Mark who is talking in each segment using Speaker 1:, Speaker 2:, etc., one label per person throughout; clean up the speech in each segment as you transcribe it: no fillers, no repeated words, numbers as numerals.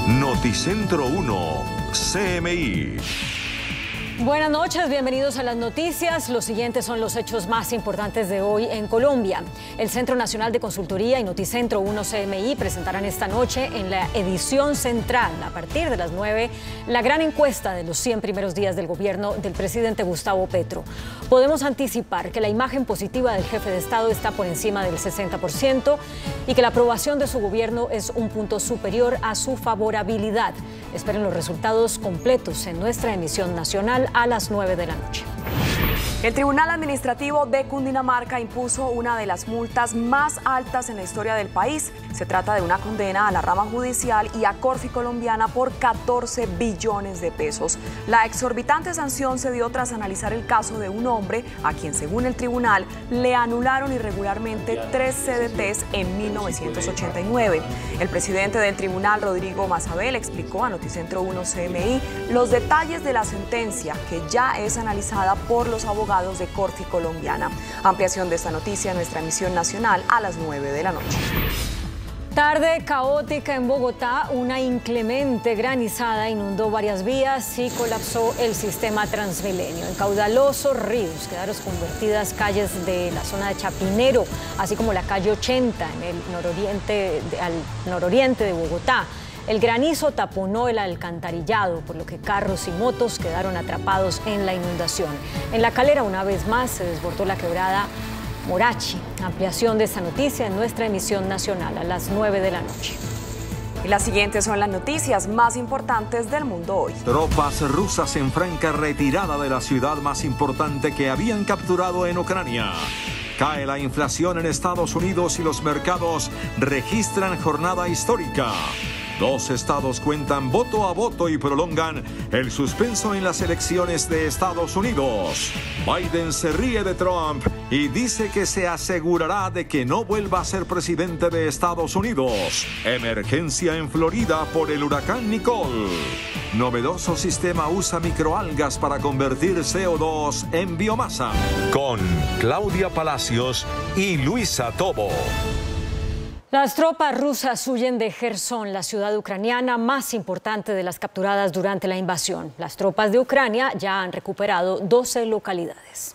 Speaker 1: Noticentro 1, CMI.
Speaker 2: Buenas noches, bienvenidos a las noticias. Los siguientes son los hechos más importantes de hoy en Colombia. El Centro Nacional de Consultoría y Noticentro 1 CMI presentarán esta noche en la edición central, a partir de las 9, la gran encuesta de los 100 primeros días del gobierno del presidente Gustavo Petro. Podemos anticipar que la imagen positiva del jefe de Estado está por encima del 60% y que la aprobación de su gobierno es un punto superior a su favorabilidad. Esperen los resultados completos en nuestra emisión nacional a las 9 de la noche.
Speaker 3: El Tribunal Administrativo de Cundinamarca impuso una de las multas más altas en la historia del país. Se trata de una condena a la rama judicial y a Corfi Colombiana por 14 billones de pesos. La exorbitante sanción se dio tras analizar el caso de un hombre a quien, según el tribunal, le anularon irregularmente 3 CDTs en 1989. El presidente del tribunal, Rodrigo Mazabel, explicó a Noticentro 1 CMI los detalles de la sentencia, que ya es analizada por los abogados de Corfi Colombiana. Ampliación de esta noticia en nuestra emisión nacional a las 9 de la noche.
Speaker 2: Tarde caótica en Bogotá, una inclemente granizada inundó varias vías y colapsó el sistema Transmilenio. En caudalosos ríos quedaron convertidas calles de la zona de Chapinero, así como la calle 80 en el nororiente de Bogotá. El granizo taponó el alcantarillado, por lo que carros y motos quedaron atrapados en la inundación. En La Calera, una vez más, se desbordó la quebrada Morachi. Ampliación de esta noticia en nuestra emisión nacional a las 9 de la noche.
Speaker 3: Y las siguientes son las noticias más importantes del mundo hoy.
Speaker 1: Tropas rusas en franca retirada de la ciudad más importante que habían capturado en Ucrania. Cae la inflación en Estados Unidos y los mercados registran jornada histórica. 2 estados cuentan voto a voto y prolongan el suspenso en las elecciones de Estados Unidos. Biden se ríe de Trump y dice que se asegurará de que no vuelva a ser presidente de Estados Unidos. Emergencia en Florida por el huracán Nicole. Novedoso sistema usa microalgas para convertir CO2 en biomasa. Con Claudia Palacios y Luisa Tobo.
Speaker 2: Las tropas rusas huyen de Jersón, la ciudad ucraniana más importante de las capturadas durante la invasión. Las tropas de Ucrania ya han recuperado 12 localidades.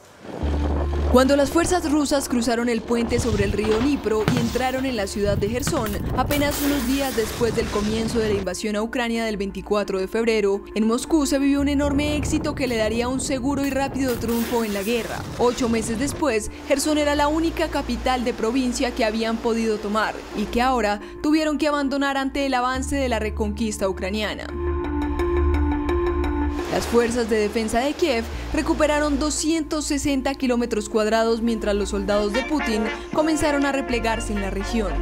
Speaker 4: Cuando las fuerzas rusas cruzaron el puente sobre el río Dnipro y entraron en la ciudad de Jersón, apenas unos días después del comienzo de la invasión a Ucrania del 24 de febrero, en Moscú se vivió un enorme éxito que le daría un seguro y rápido triunfo en la guerra. 8 meses después, Jersón era la única capital de provincia que habían podido tomar y que ahora tuvieron que abandonar ante el avance de la reconquista ucraniana. Las fuerzas de defensa de Kiev recuperaron 260 kilómetros cuadrados mientras los soldados de Putin comenzaron a replegarse en la región.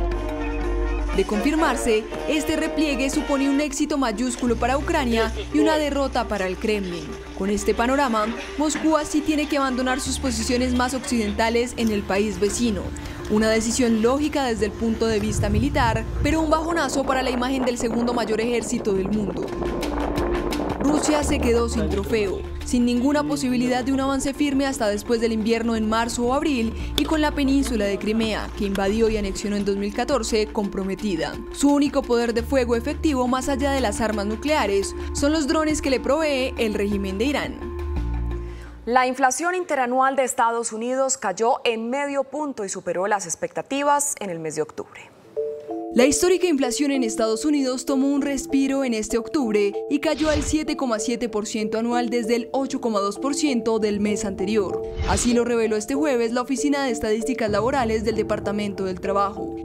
Speaker 4: De confirmarse, este repliegue supone un éxito mayúsculo para Ucrania y una derrota para el Kremlin. Con este panorama, Moscú así tiene que abandonar sus posiciones más occidentales en el país vecino. Una decisión lógica desde el punto de vista militar, pero un bajonazo para la imagen del segundo mayor ejército del mundo. Rusia se quedó sin trofeo, sin ninguna posibilidad de un avance firme hasta después del invierno en marzo o abril y con la península de Crimea, que invadió y anexionó en 2014, comprometida. Su único poder de fuego efectivo, más allá de las armas nucleares, son los drones que le provee el régimen de Irán.
Speaker 3: La inflación interanual de Estados Unidos cayó en medio punto y superó las expectativas en el mes de octubre.
Speaker 4: La histórica inflación en Estados Unidos tomó un respiro en este octubre y cayó al 7,7% anual desde el 8,2% del mes anterior. Así lo reveló este jueves la Oficina de Estadísticas Laborales del Departamento del Trabajo.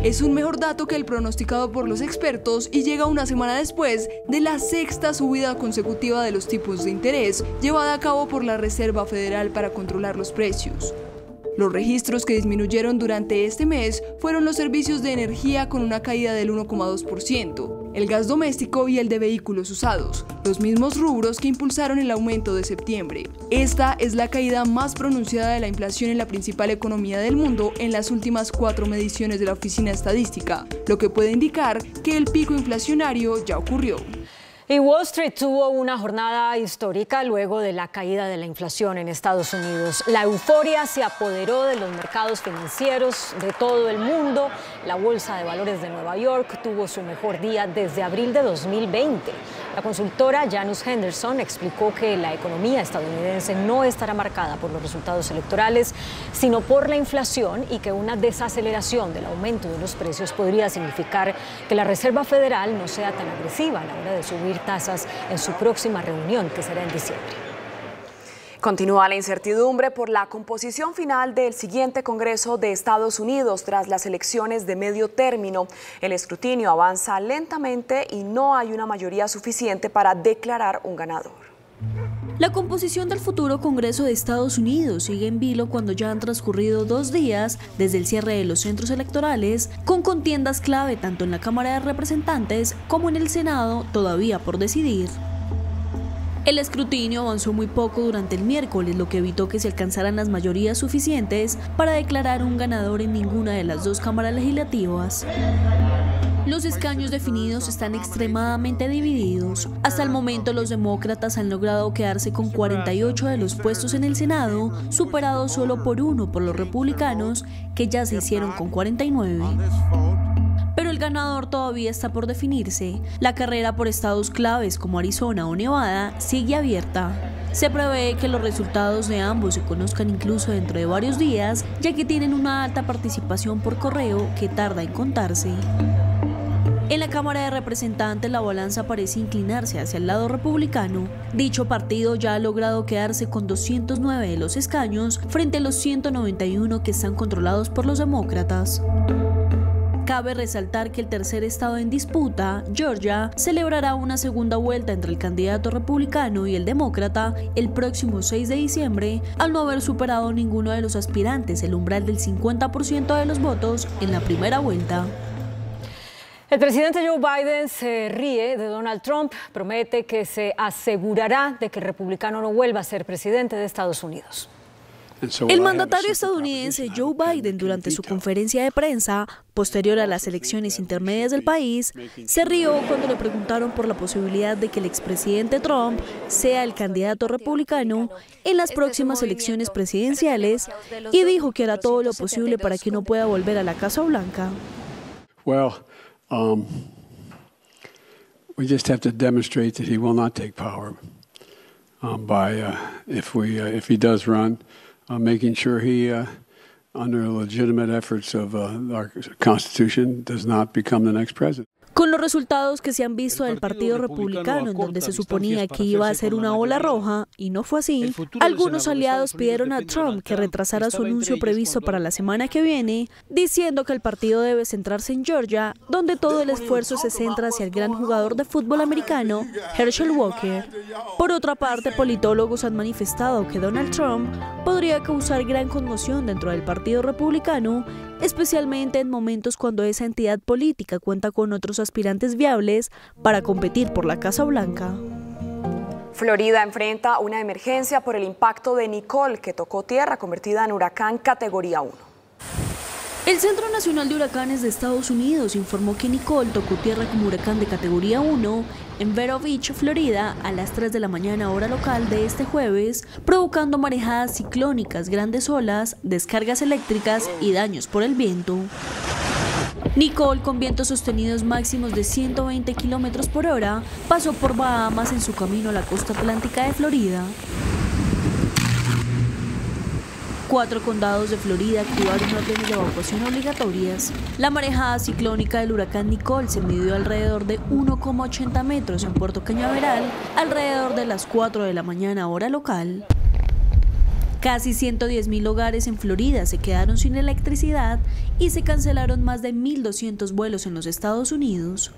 Speaker 4: Es un mejor dato que el pronosticado por los expertos y llega una semana después de la 6ª subida consecutiva de los tipos de interés llevada a cabo por la Reserva Federal para controlar los precios. Los registros que disminuyeron durante este mes fueron los servicios de energía con una caída del 1,2%, el gas doméstico y el de vehículos usados, los mismos rubros que impulsaron el aumento de septiembre. Esta es la caída más pronunciada de la inflación en la principal economía del mundo en las últimas 4 mediciones de la Oficina Estadística, lo que puede indicar que el pico inflacionario ya ocurrió.
Speaker 2: Y Wall Street tuvo una jornada histórica luego de la caída de la inflación en Estados Unidos. La euforia se apoderó de los mercados financieros de todo el mundo. La Bolsa de Valores de Nueva York tuvo su mejor día desde abril de 2020. La consultora Janus Henderson explicó que la economía estadounidense no estará marcada por los resultados electorales, sino por la inflación, y que una desaceleración del aumento de los precios podría significar que la Reserva Federal no sea tan agresiva a la hora de subir tasas en su próxima reunión, que será en diciembre.
Speaker 3: Continúa la incertidumbre por la composición final del siguiente Congreso de Estados Unidos tras las elecciones de medio término. El escrutinio avanza lentamente y no hay una mayoría suficiente para declarar un ganador.
Speaker 5: La composición del futuro Congreso de Estados Unidos sigue en vilo cuando ya han transcurrido 2 días desde el cierre de los centros electorales, con contiendas clave tanto en la Cámara de Representantes como en el Senado todavía por decidir. El escrutinio avanzó muy poco durante el miércoles, lo que evitó que se alcanzaran las mayorías suficientes para declarar un ganador en ninguna de las 2 cámaras legislativas. Los escaños definidos están extremadamente divididos. Hasta el momento los demócratas han logrado quedarse con 48 de los puestos en el Senado, superados solo por 1 por los republicanos, que ya se hicieron con 49. Pero el ganador todavía está por definirse. La carrera por estados claves como Arizona o Nevada sigue abierta. Se prevé que los resultados de ambos se conozcan incluso dentro de varios días, ya que tienen una alta participación por correo que tarda en contarse. En la Cámara de Representantes la balanza parece inclinarse hacia el lado republicano. Dicho partido ya ha logrado quedarse con 209 de los escaños frente a los 191 que están controlados por los demócratas. Cabe resaltar que el tercer estado en disputa, Georgia, celebrará una segunda vuelta entre el candidato republicano y el demócrata el próximo 6 de diciembre, al no haber superado ninguno de los aspirantes el umbral del 50% de los votos en la primera vuelta.
Speaker 2: El presidente Joe Biden se ríe de Donald Trump, promete que se asegurará de que el republicano no vuelva a ser presidente de Estados Unidos.
Speaker 5: El mandatario estadounidense Joe Biden, durante su conferencia de prensa posterior a las elecciones intermedias del país, se rió cuando le preguntaron por la posibilidad de que el expresidente Trump sea el candidato republicano en las próximas elecciones presidenciales, y dijo que hará todo lo posible para que no pueda volver a la Casa Blanca.
Speaker 6: We just have to demonstrate that he will not take power if he does run. Making sure he, under legitimate efforts of our Constitution, does not become the next president.
Speaker 5: Con los resultados que se han visto del Partido Republicano, en donde se suponía que iba a ser una ola roja, y no fue así, algunos aliados pidieron a Trump que retrasara su anuncio previsto para la semana que viene, diciendo que el partido debe centrarse en Georgia, donde todo el esfuerzo se centra hacia el gran jugador de fútbol americano, Herschel Walker. Por otra parte, politólogos han manifestado que Donald Trump podría causar gran conmoción dentro del Partido Republicano, especialmente en momentos cuando esa entidad política cuenta con otros aspirantes viables para competir por la Casa Blanca.
Speaker 3: Florida enfrenta una emergencia por el impacto de Nicole, que tocó tierra convertida en huracán categoría 1.
Speaker 5: El Centro Nacional de Huracanes de Estados Unidos informó que Nicole tocó tierra como huracán de categoría 1 en Vero Beach, Florida, a las 3 de la mañana hora local de este jueves, provocando marejadas ciclónicas, grandes olas, descargas eléctricas y daños por el viento. Nicole, con vientos sostenidos máximos de 120 kilómetros por hora, pasó por Bahamas en su camino a la costa atlántica de Florida. 4 condados de Florida activaron órdenes de evacuación obligatorias. La marejada ciclónica del huracán Nicole se midió alrededor de 1,80 metros en Puerto Cañaveral, alrededor de las 4 de la mañana hora local. Casi 110.000 hogares en Florida se quedaron sin electricidad y se cancelaron más de 1.200 vuelos en los Estados Unidos.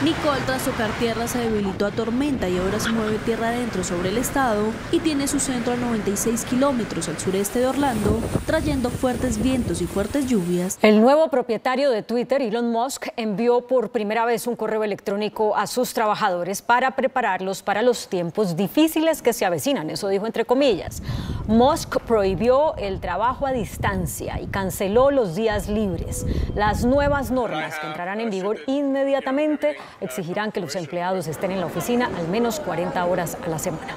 Speaker 5: Nicole, tras tocar tierra, se debilitó a tormenta y ahora se mueve tierra adentro sobre el estado y tiene su centro a 96 kilómetros al sureste de Orlando, trayendo fuertes vientos y fuertes lluvias.
Speaker 2: El nuevo propietario de Twitter, Elon Musk, envió por primera vez un correo electrónico a sus trabajadores para prepararlos para los tiempos difíciles que se avecinan, eso dijo entre comillas. Musk prohibió el trabajo a distancia y canceló los días libres. Las nuevas normas, que entrarán en vigor inmediatamente, exigirán que los empleados estén en la oficina al menos 40 horas a la semana.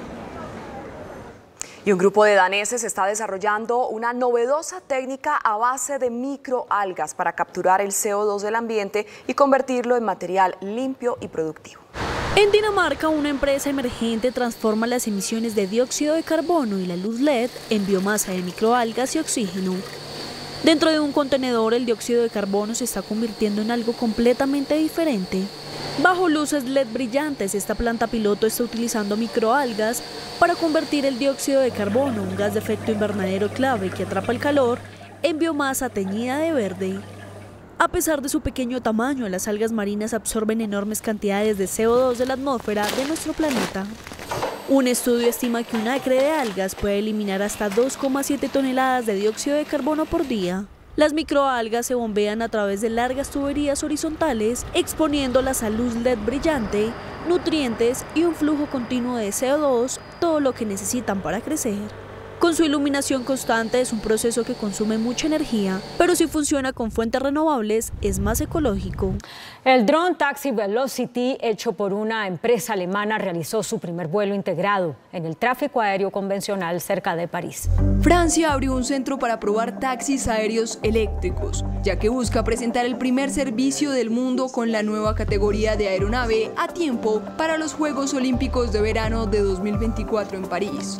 Speaker 3: Y un grupo de daneses está desarrollando una novedosa técnica a base de microalgas para capturar el CO2 del ambiente y convertirlo en material limpio y productivo.
Speaker 5: En Dinamarca, una empresa emergente transforma las emisiones de dióxido de carbono y la luz LED en biomasa de microalgas y oxígeno. Dentro de un contenedor, el dióxido de carbono se está convirtiendo en algo completamente diferente. Bajo luces LED brillantes, esta planta piloto está utilizando microalgas para convertir el dióxido de carbono, un gas de efecto invernadero clave que atrapa el calor, en biomasa teñida de verde. A pesar de su pequeño tamaño, las algas marinas absorben enormes cantidades de CO2 de la atmósfera de nuestro planeta. Un estudio estima que un acre de algas puede eliminar hasta 2,7 toneladas de dióxido de carbono por día. Las microalgas se bombean a través de largas tuberías horizontales, exponiéndolas a luz LED brillante, nutrientes y un flujo continuo de CO2, todo lo que necesitan para crecer. Con su iluminación constante es un proceso que consume mucha energía, pero si funciona con fuentes renovables es más ecológico.
Speaker 2: El dron taxi Velocity, hecho por una empresa alemana, realizó su primer vuelo integrado en el tráfico aéreo convencional cerca de París.
Speaker 4: Francia abrió un centro para probar taxis aéreos eléctricos, ya que busca presentar el primer servicio del mundo con la nueva categoría de aeronave a tiempo para los Juegos Olímpicos de Verano de 2024 en París.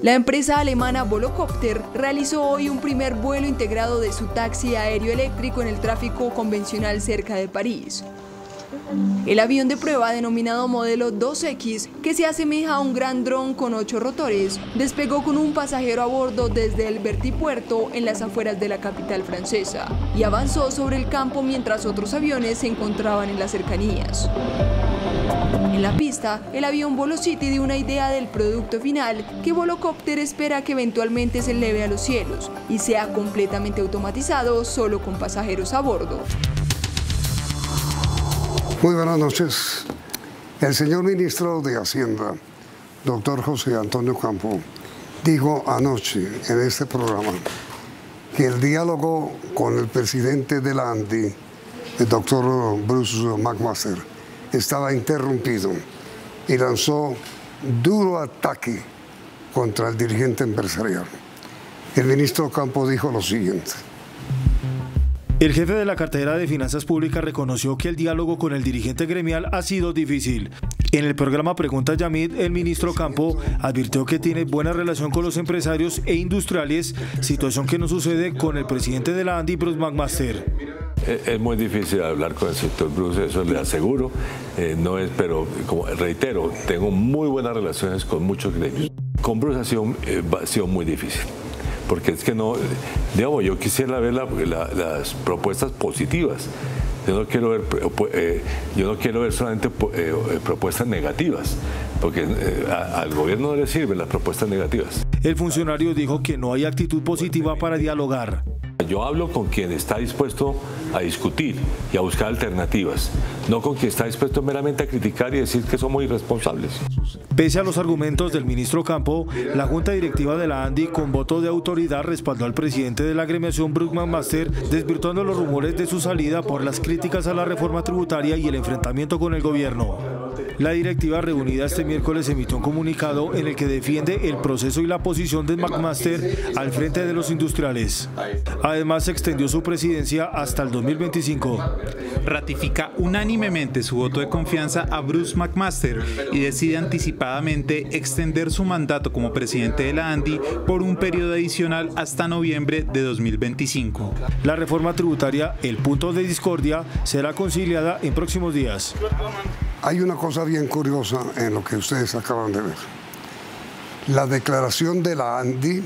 Speaker 4: La empresa alemana Volocopter realizó hoy un primer vuelo integrado de su taxi aéreo eléctrico en el tráfico convencional cerca de París. El avión de prueba, denominado modelo 2X, que se asemeja a un gran dron con 8 rotores, despegó con un pasajero a bordo desde el vertipuerto en las afueras de la capital francesa y avanzó sobre el campo mientras otros aviones se encontraban en las cercanías. En la pista, el avión Velocity dio una idea del producto final que Volocopter espera que eventualmente se eleve a los cielos y sea completamente automatizado solo con pasajeros a bordo.
Speaker 7: Muy buenas noches. El señor ministro de Hacienda, doctor José Antonio Campo, dijo anoche en este programa que el diálogo con el presidente de la ANDI, el doctor Bruce McMaster, estaba interrumpido y lanzó duro ataque contra el dirigente empresarial. El ministro Campo dijo lo siguiente.
Speaker 8: El jefe de la cartera de Finanzas Públicas reconoció que el diálogo con el dirigente gremial ha sido difícil. En el programa Pregunta Yamid, el ministro Campo advirtió que tiene buena relación con los empresarios e industriales, situación que no sucede con el presidente de la ANDI, Bruce McMaster.
Speaker 9: Es muy difícil hablar con el sector Bruce, eso le aseguro, pero como reitero, tengo muy buenas relaciones con muchos gremios. Con Bruce ha sido muy difícil, porque es que no, digamos, yo quisiera ver las propuestas positivas. Yo no quiero ver solamente propuestas negativas, porque al gobierno no le sirven las propuestas negativas.
Speaker 8: El funcionario dijo que no hay actitud positiva para dialogar.
Speaker 9: Yo hablo con quien está dispuesto a discutir y a buscar alternativas, no con quien está dispuesto meramente a criticar y decir que somos irresponsables.
Speaker 8: Pese a los argumentos del ministro Campo, la Junta Directiva de la ANDI, con voto de autoridad, respaldó al presidente de la agremiación, Bruce McMaster, desvirtuando los rumores de su salida por las críticas a la reforma tributaria y el enfrentamiento con el gobierno. La directiva reunida este miércoles emitió un comunicado en el que defiende el proceso y la posición de McMaster al frente de los industriales. Además, extendió su presidencia hasta el 2025.
Speaker 10: Ratifica unánimemente su voto de confianza a Bruce McMaster y decide anticipadamente extender su mandato como presidente de la ANDI por un periodo adicional hasta noviembre de 2025.
Speaker 8: La reforma tributaria, el punto de discordia, será conciliada en próximos días.
Speaker 7: Hay una cosa bien curiosa en lo que ustedes acaban de ver. La declaración de la ANDI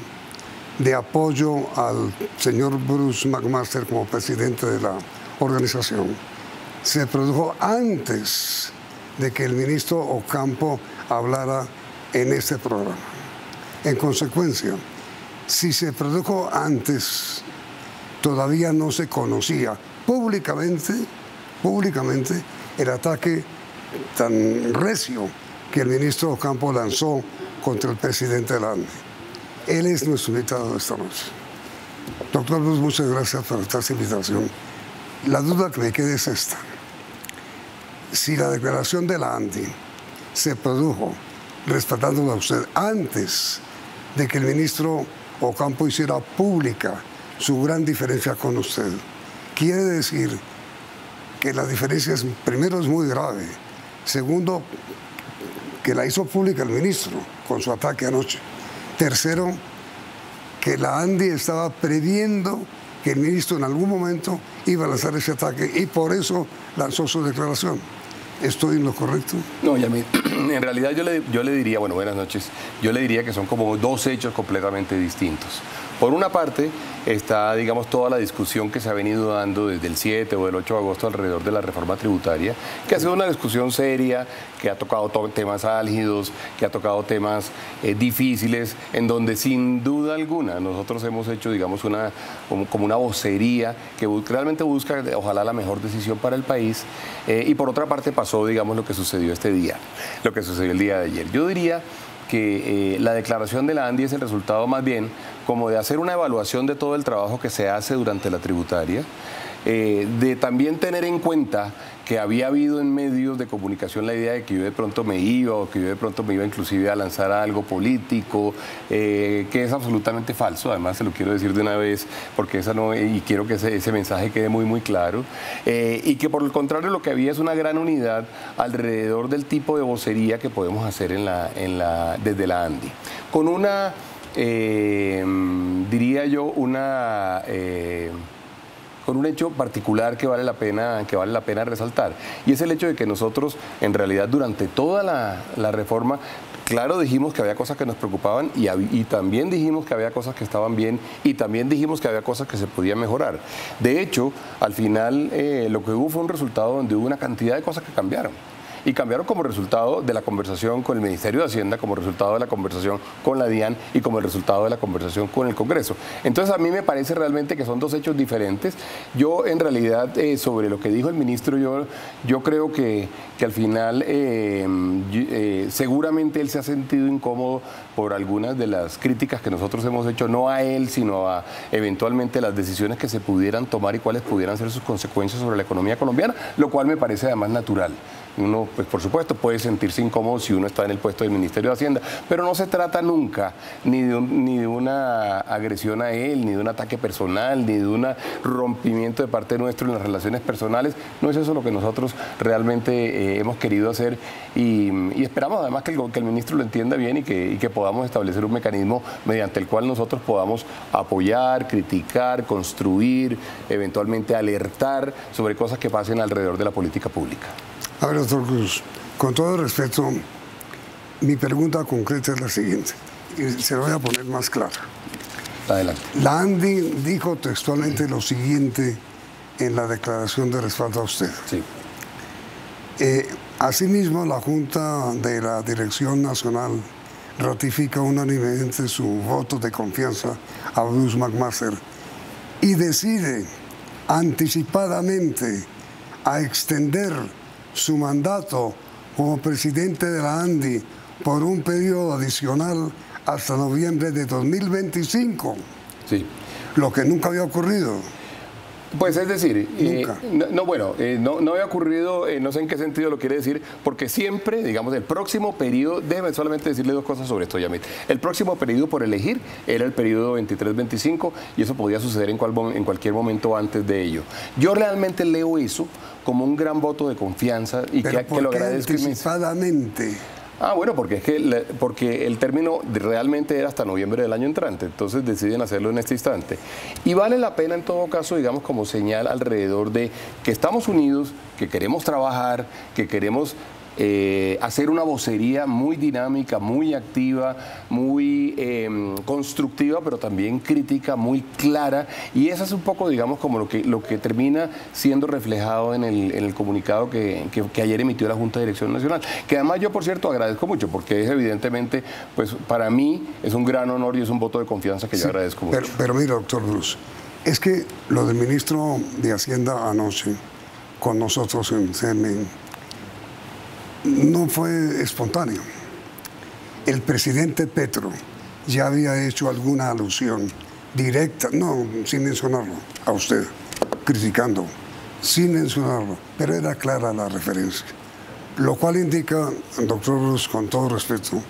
Speaker 7: de apoyo al señor Bruce McMaster como presidente de la organización se produjo antes de que el ministro Ocampo hablara en este programa. En consecuencia, si se produjo antes, todavía no se conocía públicamente el ataque tan recio que el ministro Ocampo lanzó contra el presidente de la ANDI. Él es nuestro invitado de esta noche. Doctor Bruce, muchas gracias por esta invitación. La duda que me queda es esta. si la declaración de la ANDI se produjo respaldándola a usted antes de que el ministro Ocampo hiciera pública su gran diferencia con usted, quiere decir que la diferencia es, primero, es muy grave, segundo, que la hizo pública el ministro con su ataque anoche, tercero, que la ANDI estaba previendo que el ministro en algún momento iba a lanzar ese ataque y por eso lanzó su declaración. ¿Estoy en lo correcto?
Speaker 11: No, Yamil, en realidad yo le diría, bueno, buenas noches, yo le diría que son como dos hechos completamente distintos. Por una parte está, digamos, toda la discusión que se ha venido dando desde el 7 o el 8 de agosto alrededor de la reforma tributaria, que ha sido una discusión seria, que ha tocado temas álgidos, que ha tocado temas difíciles, en donde sin duda alguna nosotros hemos hecho, digamos, como una vocería que realmente busca, ojalá, la mejor decisión para el país. Y por otra parte pasó, digamos, lo que sucedió este día, lo que sucedió el día de ayer. Yo diría que la declaración de la ANDI es el resultado más bien como de hacer una evaluación de todo el trabajo que se hace durante la tributaria, de también tener en cuenta que había habido en medios de comunicación la idea de que yo de pronto me iba, o que yo de pronto me iba inclusive a lanzar a algo político, que es absolutamente falso. Además, se lo quiero decir de una vez, porque y quiero que ese mensaje quede muy, muy claro, y que por el contrario lo que había es una gran unidad alrededor del tipo de vocería que podemos hacer desde la ANDI. Con una, diría yo, con un hecho particular que vale la pena resaltar, y es el hecho de que nosotros, en realidad, durante toda la reforma, claro, dijimos que había cosas que nos preocupaban y también dijimos que había cosas que estaban bien y también dijimos que había cosas que se podían mejorar. De hecho, al final lo que hubo fue un resultado donde hubo una cantidad de cosas que cambiaron. Y cambiaron como resultado de la conversación con el Ministerio de Hacienda, como resultado de la conversación con la DIAN y como el resultado de la conversación con el Congreso. Entonces, a mí me parece realmente que son dos hechos diferentes. Yo, en realidad, sobre lo que dijo el ministro, yo creo que al final seguramente él se ha sentido incómodo por algunas de las críticas que nosotros hemos hecho, no a él, sino a eventualmente las decisiones que se pudieran tomar y cuáles pudieran ser sus consecuencias sobre la economía colombiana, lo cual me parece además natural. Uno, pues por supuesto, puede sentirse incómodo si uno está en el puesto del Ministerio de Hacienda, pero no se trata nunca ni de una agresión a él, ni de un ataque personal, ni de un rompimiento de parte nuestro en las relaciones personales. No es eso lo que nosotros realmente hemos querido hacer y esperamos además que el ministro lo entienda bien y que podamos establecer un mecanismo mediante el cual nosotros podamos apoyar, criticar, construir, eventualmente alertar sobre cosas que pasen alrededor de la política pública.
Speaker 7: A ver, doctor Cruz, con todo respeto, mi pregunta concreta es la siguiente, y se lo voy a poner más clara.
Speaker 11: Adelante.
Speaker 7: La ANDI dijo textualmente lo siguiente en la declaración de respaldo a usted.
Speaker 11: Sí.
Speaker 7: Asimismo, la Junta de la Dirección Nacional ratifica unánimemente su voto de confianza a Bruce McMaster y decide anticipadamente a extender su mandato como presidente de la ANDI por un periodo adicional hasta noviembre de 2025.
Speaker 11: Sí.
Speaker 7: Lo que nunca había ocurrido.
Speaker 11: Pues es decir, no había ocurrido, no sé en qué sentido lo quiere decir, porque siempre, digamos, el próximo periodo, déjeme solamente decirle dos cosas sobre esto, Yamil. El próximo periodo por elegir era el periodo 23-25 y eso podía suceder en cualquier momento antes de ello. Yo realmente leo eso como un gran voto de confianza y que lo agradezco
Speaker 7: anticipadamente.
Speaker 11: Bueno, porque el término realmente era hasta noviembre del año entrante, entonces deciden hacerlo en este instante. Y vale la pena en todo caso, digamos, como señal alrededor de que estamos unidos, que queremos trabajar, que queremos hacer una vocería muy dinámica, muy activa, muy constructiva, pero también crítica, muy clara. Y eso es un poco, digamos, como lo que termina siendo reflejado en el comunicado que ayer emitió la Junta de Dirección Nacional. Que además yo, por cierto, agradezco mucho, porque es evidentemente, pues para mí es un gran honor y es un voto de confianza que yo agradezco mucho.
Speaker 7: Pero mira, doctor Bruce, es que lo del ministro de Hacienda anoche con nosotros en CNN no fue espontáneo. El presidente Petro ya había hecho alguna alusión directa, no sin mencionarlo, a usted, criticando sin mencionarlo, pero era clara la referencia. Lo cual indica, doctor Bruce, con todo respeto,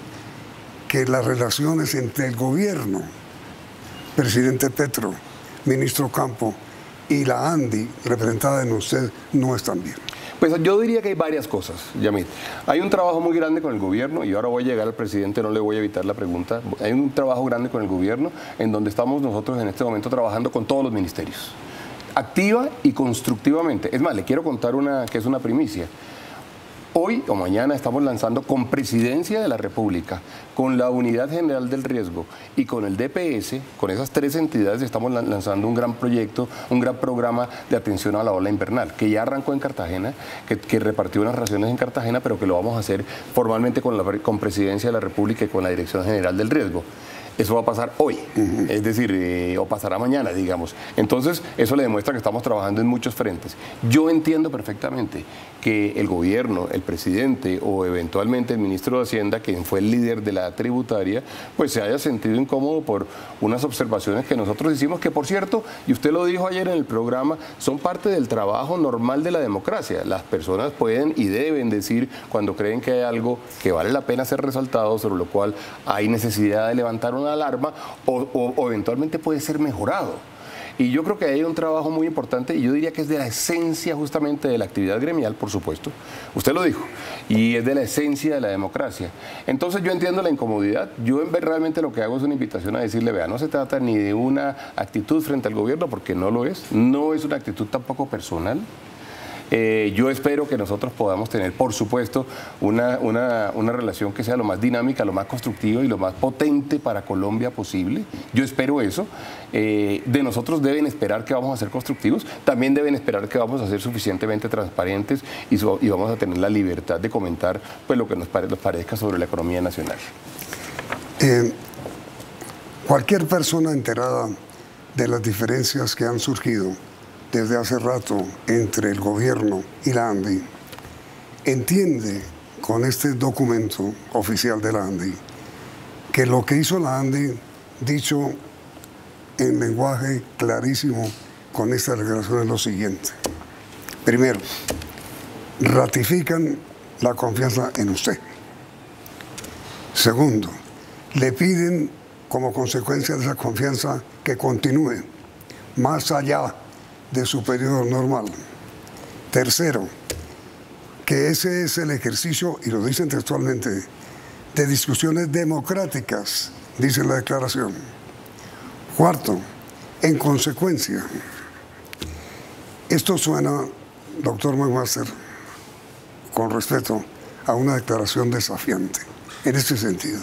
Speaker 7: que las relaciones entre el gobierno, presidente Petro, ministro Campo y la ANDI, representada en usted, no están bien.
Speaker 11: Pues yo diría que hay varias cosas, Yamil. Hay un trabajo muy grande con el gobierno, y ahora voy a llegar al presidente, no le voy a evitar la pregunta. Hay un trabajo grande con el gobierno en donde estamos nosotros en este momento trabajando con todos los ministerios, activa y constructivamente. Es más, le quiero contar una que es una primicia. Hoy o mañana estamos lanzando con Presidencia de la República, con la Unidad General del Riesgo y con el DPS, con esas tres entidades estamos lanzando un gran proyecto, un gran programa de atención a la ola invernal, que ya arrancó en Cartagena, que repartió unas raciones en Cartagena, pero que lo vamos a hacer formalmente con Presidencia de la República y con la Dirección General del Riesgo. Eso va a pasar hoy, es decir, o pasará mañana, digamos. Entonces, eso le demuestra que estamos trabajando en muchos frentes. Yo entiendo perfectamente que el gobierno, el presidente o eventualmente el ministro de Hacienda, quien fue el líder de la tributaria, pues se haya sentido incómodo por unas observaciones que nosotros hicimos, que por cierto, y usted lo dijo ayer en el programa, son parte del trabajo normal de la democracia. Las personas pueden y deben decir cuando creen que hay algo que vale la pena ser resaltado, sobre lo cual hay necesidad de levantar una alarma o eventualmente puede ser mejorado. Y yo creo que hay un trabajo muy importante, y yo diría que es de la esencia justamente de la actividad gremial, por supuesto, usted lo dijo, y es de la esencia de la democracia. Entonces yo entiendo la incomodidad, yo realmente lo que hago es una invitación a decirle, vea, no se trata ni de una actitud frente al gobierno, porque no lo es, no es una actitud tampoco personal. Yo espero que nosotros podamos tener, por supuesto, una relación que sea lo más dinámica, lo más constructiva y lo más potente para Colombia posible. Yo espero eso. De nosotros deben esperar que vamos a ser constructivos, también deben esperar que vamos a ser suficientemente transparentes y vamos a tener la libertad de comentar pues, lo que nos parezca sobre la economía nacional.
Speaker 7: Cualquier persona enterada de las diferencias que han surgido desde hace rato entre el gobierno y la ANDI, entiende con este documento oficial de la ANDI que lo que hizo la ANDI, dicho en lenguaje clarísimo con esta declaración, es lo siguiente. Primero, ratifican la confianza en usted. Segundo, le piden como consecuencia de esa confianza que continúe más allá de su periodo normal. Tercero, que ese es el ejercicio, y lo dicen textualmente, de discusiones democráticas, dice la declaración. Cuarto, en consecuencia, esto suena, doctor McMaster, con respeto, a una declaración desafiante, en este sentido.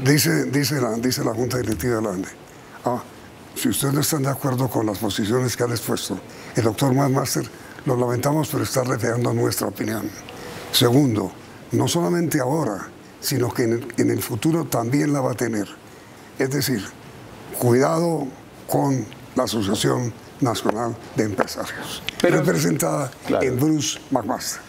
Speaker 7: Dice la Junta Directiva de la ANDI, si ustedes no están de acuerdo con las posiciones que han expuesto el doctor McMaster, lo lamentamos, pero está reiterando nuestra opinión. Segundo, no solamente ahora, sino que en el futuro también la va a tener. Es decir, cuidado con la Asociación Nacional de Empresarios, representada en Bruce McMaster.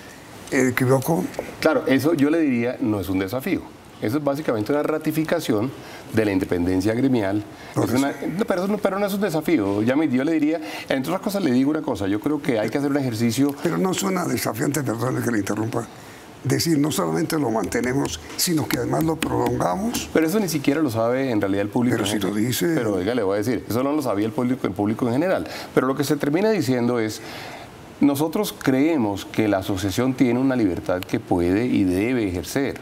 Speaker 7: ¿Equivoco?
Speaker 11: Claro, eso yo le diría no es un desafío. Eso es básicamente una ratificación de la independencia gremial. Pero no es un desafío. Yo le diría, entre otras cosas le digo una cosa, yo creo que hay que hacer un ejercicio...
Speaker 7: Pero no suena desafiante, perdón que le interrumpa, decir no solamente lo mantenemos, sino que además lo prolongamos.
Speaker 11: Pero eso ni siquiera lo sabe en realidad el público.
Speaker 7: Pero si lo dice...
Speaker 11: Pero oiga, le voy a decir, eso no lo sabía el público en general. Pero lo que se termina diciendo es... Nosotros creemos que la asociación tiene una libertad que puede y debe ejercer.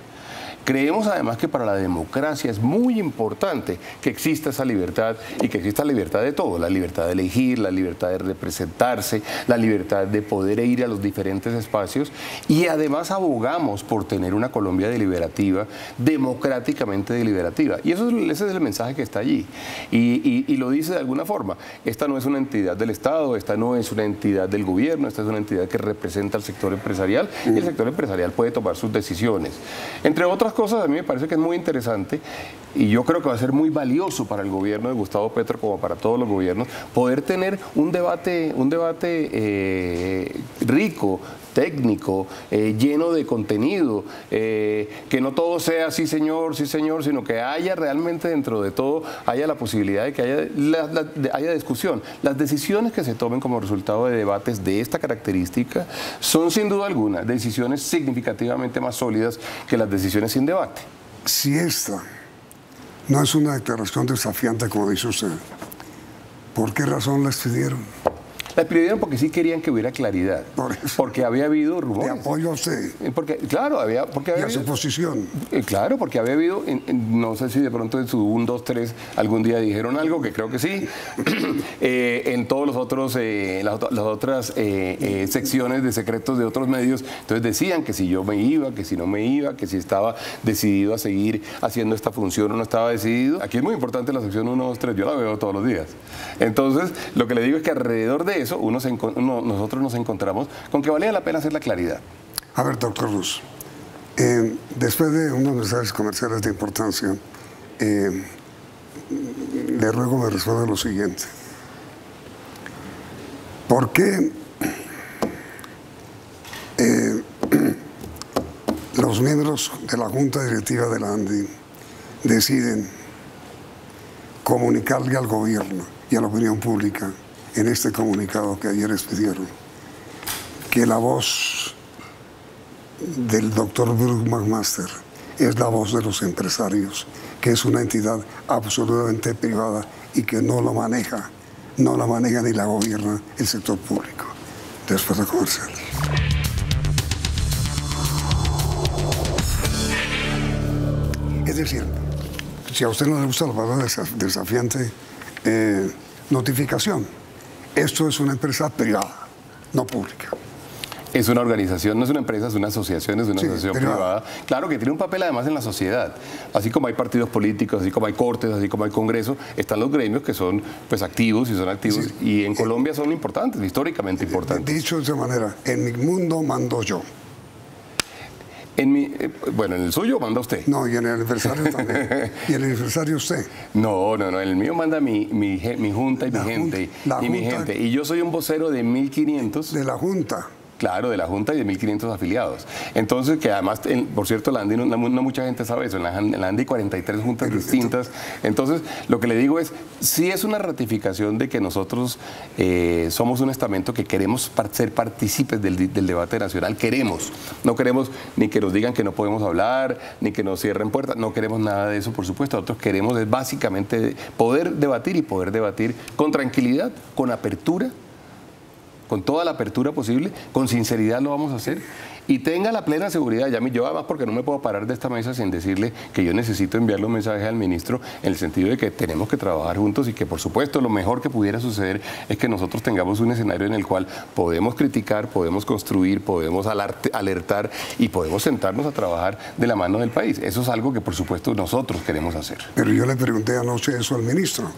Speaker 11: Creemos además que para la democracia es muy importante que exista esa libertad y que exista la libertad de todo, la libertad de elegir, la libertad de representarse, la libertad de poder ir a los diferentes espacios, y además abogamos por tener una Colombia deliberativa, democráticamente deliberativa. Y ese es el mensaje que está allí. Y lo dice de alguna forma, esta no es una entidad del Estado, esta no es una entidad del gobierno, esta es una entidad que representa al sector empresarial y el sector empresarial puede tomar sus decisiones. Entre otras cosas, a mí me parece que es muy interesante y yo creo que va a ser muy valioso para el gobierno de Gustavo Petro como para todos los gobiernos, poder tener un debate rico, técnico, lleno de contenido, que no todo sea sí señor, sino que haya realmente dentro de todo, haya la posibilidad de que haya discusión. Las decisiones que se tomen como resultado de debates de esta característica son sin duda alguna decisiones significativamente más sólidas que las decisiones sin debate.
Speaker 7: Si esta no es una declaración desafiante, como dice usted, ¿por qué razón la expidieron?
Speaker 11: La pidieron porque sí querían que hubiera claridad, porque había habido rumores.
Speaker 7: ¿De apoyo a usted?
Speaker 11: Porque, claro, había
Speaker 7: ¿Y a su posición?
Speaker 11: Claro, porque había habido, no sé si de pronto en su 1, 2, 3 algún día dijeron algo, que creo que sí, en todos los otros, las otras secciones de secretos de otros medios, entonces decían que si yo me iba, que si no me iba, que si estaba decidido a seguir haciendo esta función o no estaba decidido. Aquí es muy importante la sección 1, 2, 3, yo la veo todos los días. Entonces, lo que le digo es que alrededor de eso, nosotros nos encontramos con que valía la pena hacer la claridad.
Speaker 7: A ver, doctor Ruz, después de unos mensajes comerciales de importancia, le ruego me responda lo siguiente. ¿Por qué los miembros de la Junta Directiva de la ANDI deciden comunicarle al gobierno y a la opinión pública en este comunicado que ayer expidieron, que la voz del doctor Bruce McMaster es la voz de los empresarios, que es una entidad absolutamente privada y que no la maneja ni la gobierna el sector público? Después de comercial. Es decir, si a usted no le gusta la palabra desafiante, notificación. Esto es una empresa privada, no pública.
Speaker 11: Es una organización, no es una empresa, es una asociación, es una asociación privada. Claro que tiene un papel además en la sociedad. Así como hay partidos políticos, así como hay cortes, así como hay congreso, están los gremios que son pues activos y son activos. Sí. Y en Colombia son importantes, históricamente importantes.
Speaker 7: Dicho de esa manera, en mi mundo mando yo.
Speaker 11: Bueno, en el suyo manda usted.
Speaker 7: No, y en el aniversario también. ¿Y en el aniversario usted?
Speaker 11: No, en el mío manda mi junta y mi gente. Y yo soy un vocero de 1.500.
Speaker 7: ¿De la junta?
Speaker 11: Claro, de la Junta y de 1.500 afiliados. Entonces, que además, por cierto, la ANDI, no mucha gente sabe eso, en la ANDI hay 43 juntas distintas. Entonces, lo que le digo es, sí es una ratificación de que nosotros somos un estamento que queremos ser partícipes del debate nacional. No queremos ni que nos digan que no podemos hablar, ni que nos cierren puertas, no queremos nada de eso, por supuesto. Nosotros queremos es básicamente poder debatir con tranquilidad, con apertura, con toda la apertura posible, con sinceridad lo vamos a hacer y tenga la plena seguridad, yo además porque no me puedo parar de esta mesa sin decirle que yo necesito enviarle un mensaje al ministro en el sentido de que tenemos que trabajar juntos y que por supuesto lo mejor que pudiera suceder es que nosotros tengamos un escenario en el cual podemos criticar, podemos construir, podemos alertar y podemos sentarnos a trabajar de la mano del país. Eso es algo que por supuesto nosotros queremos hacer.
Speaker 7: Pero yo le pregunté anoche eso al ministro.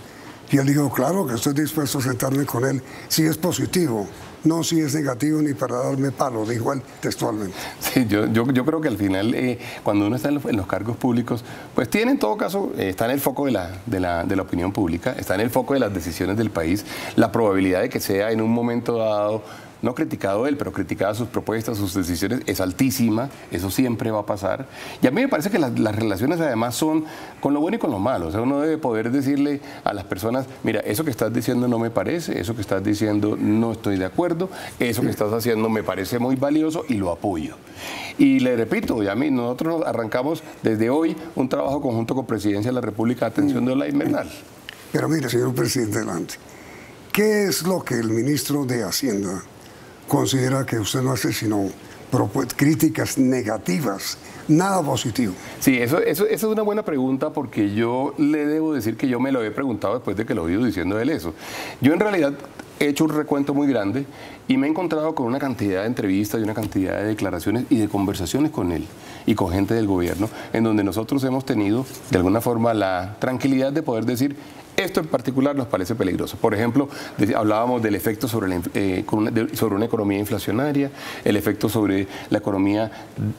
Speaker 7: Y él dijo, claro, que estoy dispuesto a sentarme con él si es positivo, no si es negativo ni para darme palo, dijo él textualmente.
Speaker 11: Sí, yo creo que al final, cuando uno está en los cargos públicos, pues tiene en todo caso, está en el foco de la opinión pública, está en el foco de las decisiones del país, la probabilidad de que sea en un momento dado, no criticado él, pero criticada sus propuestas, sus decisiones, es altísima, eso siempre va a pasar. Y a mí me parece que las relaciones además son con lo bueno y con lo malo. O sea, uno debe poder decirle a las personas, mira, eso que estás diciendo no me parece, eso que estás diciendo no estoy de acuerdo, eso que estás haciendo me parece muy valioso y lo apoyo. Y le repito, nosotros arrancamos desde hoy un trabajo conjunto con Presidencia de la República de atención de la invernal.
Speaker 7: Pero mire, señor presidente delante, ¿qué es lo que el ministro de Hacienda considera que usted no hace sino críticas negativas, nada positivo?
Speaker 11: Sí, eso es una buena pregunta porque yo le debo decir que yo me lo he preguntado después de que lo he oído diciendo él eso. Yo en realidad he hecho un recuento muy grande y me he encontrado con una cantidad de entrevistas y una cantidad de declaraciones y de conversaciones con él y con gente del gobierno, en donde nosotros hemos tenido, de alguna forma, la tranquilidad de poder decir: esto en particular nos parece peligroso. Por ejemplo, hablábamos del efecto sobre una economía inflacionaria, el efecto sobre la economía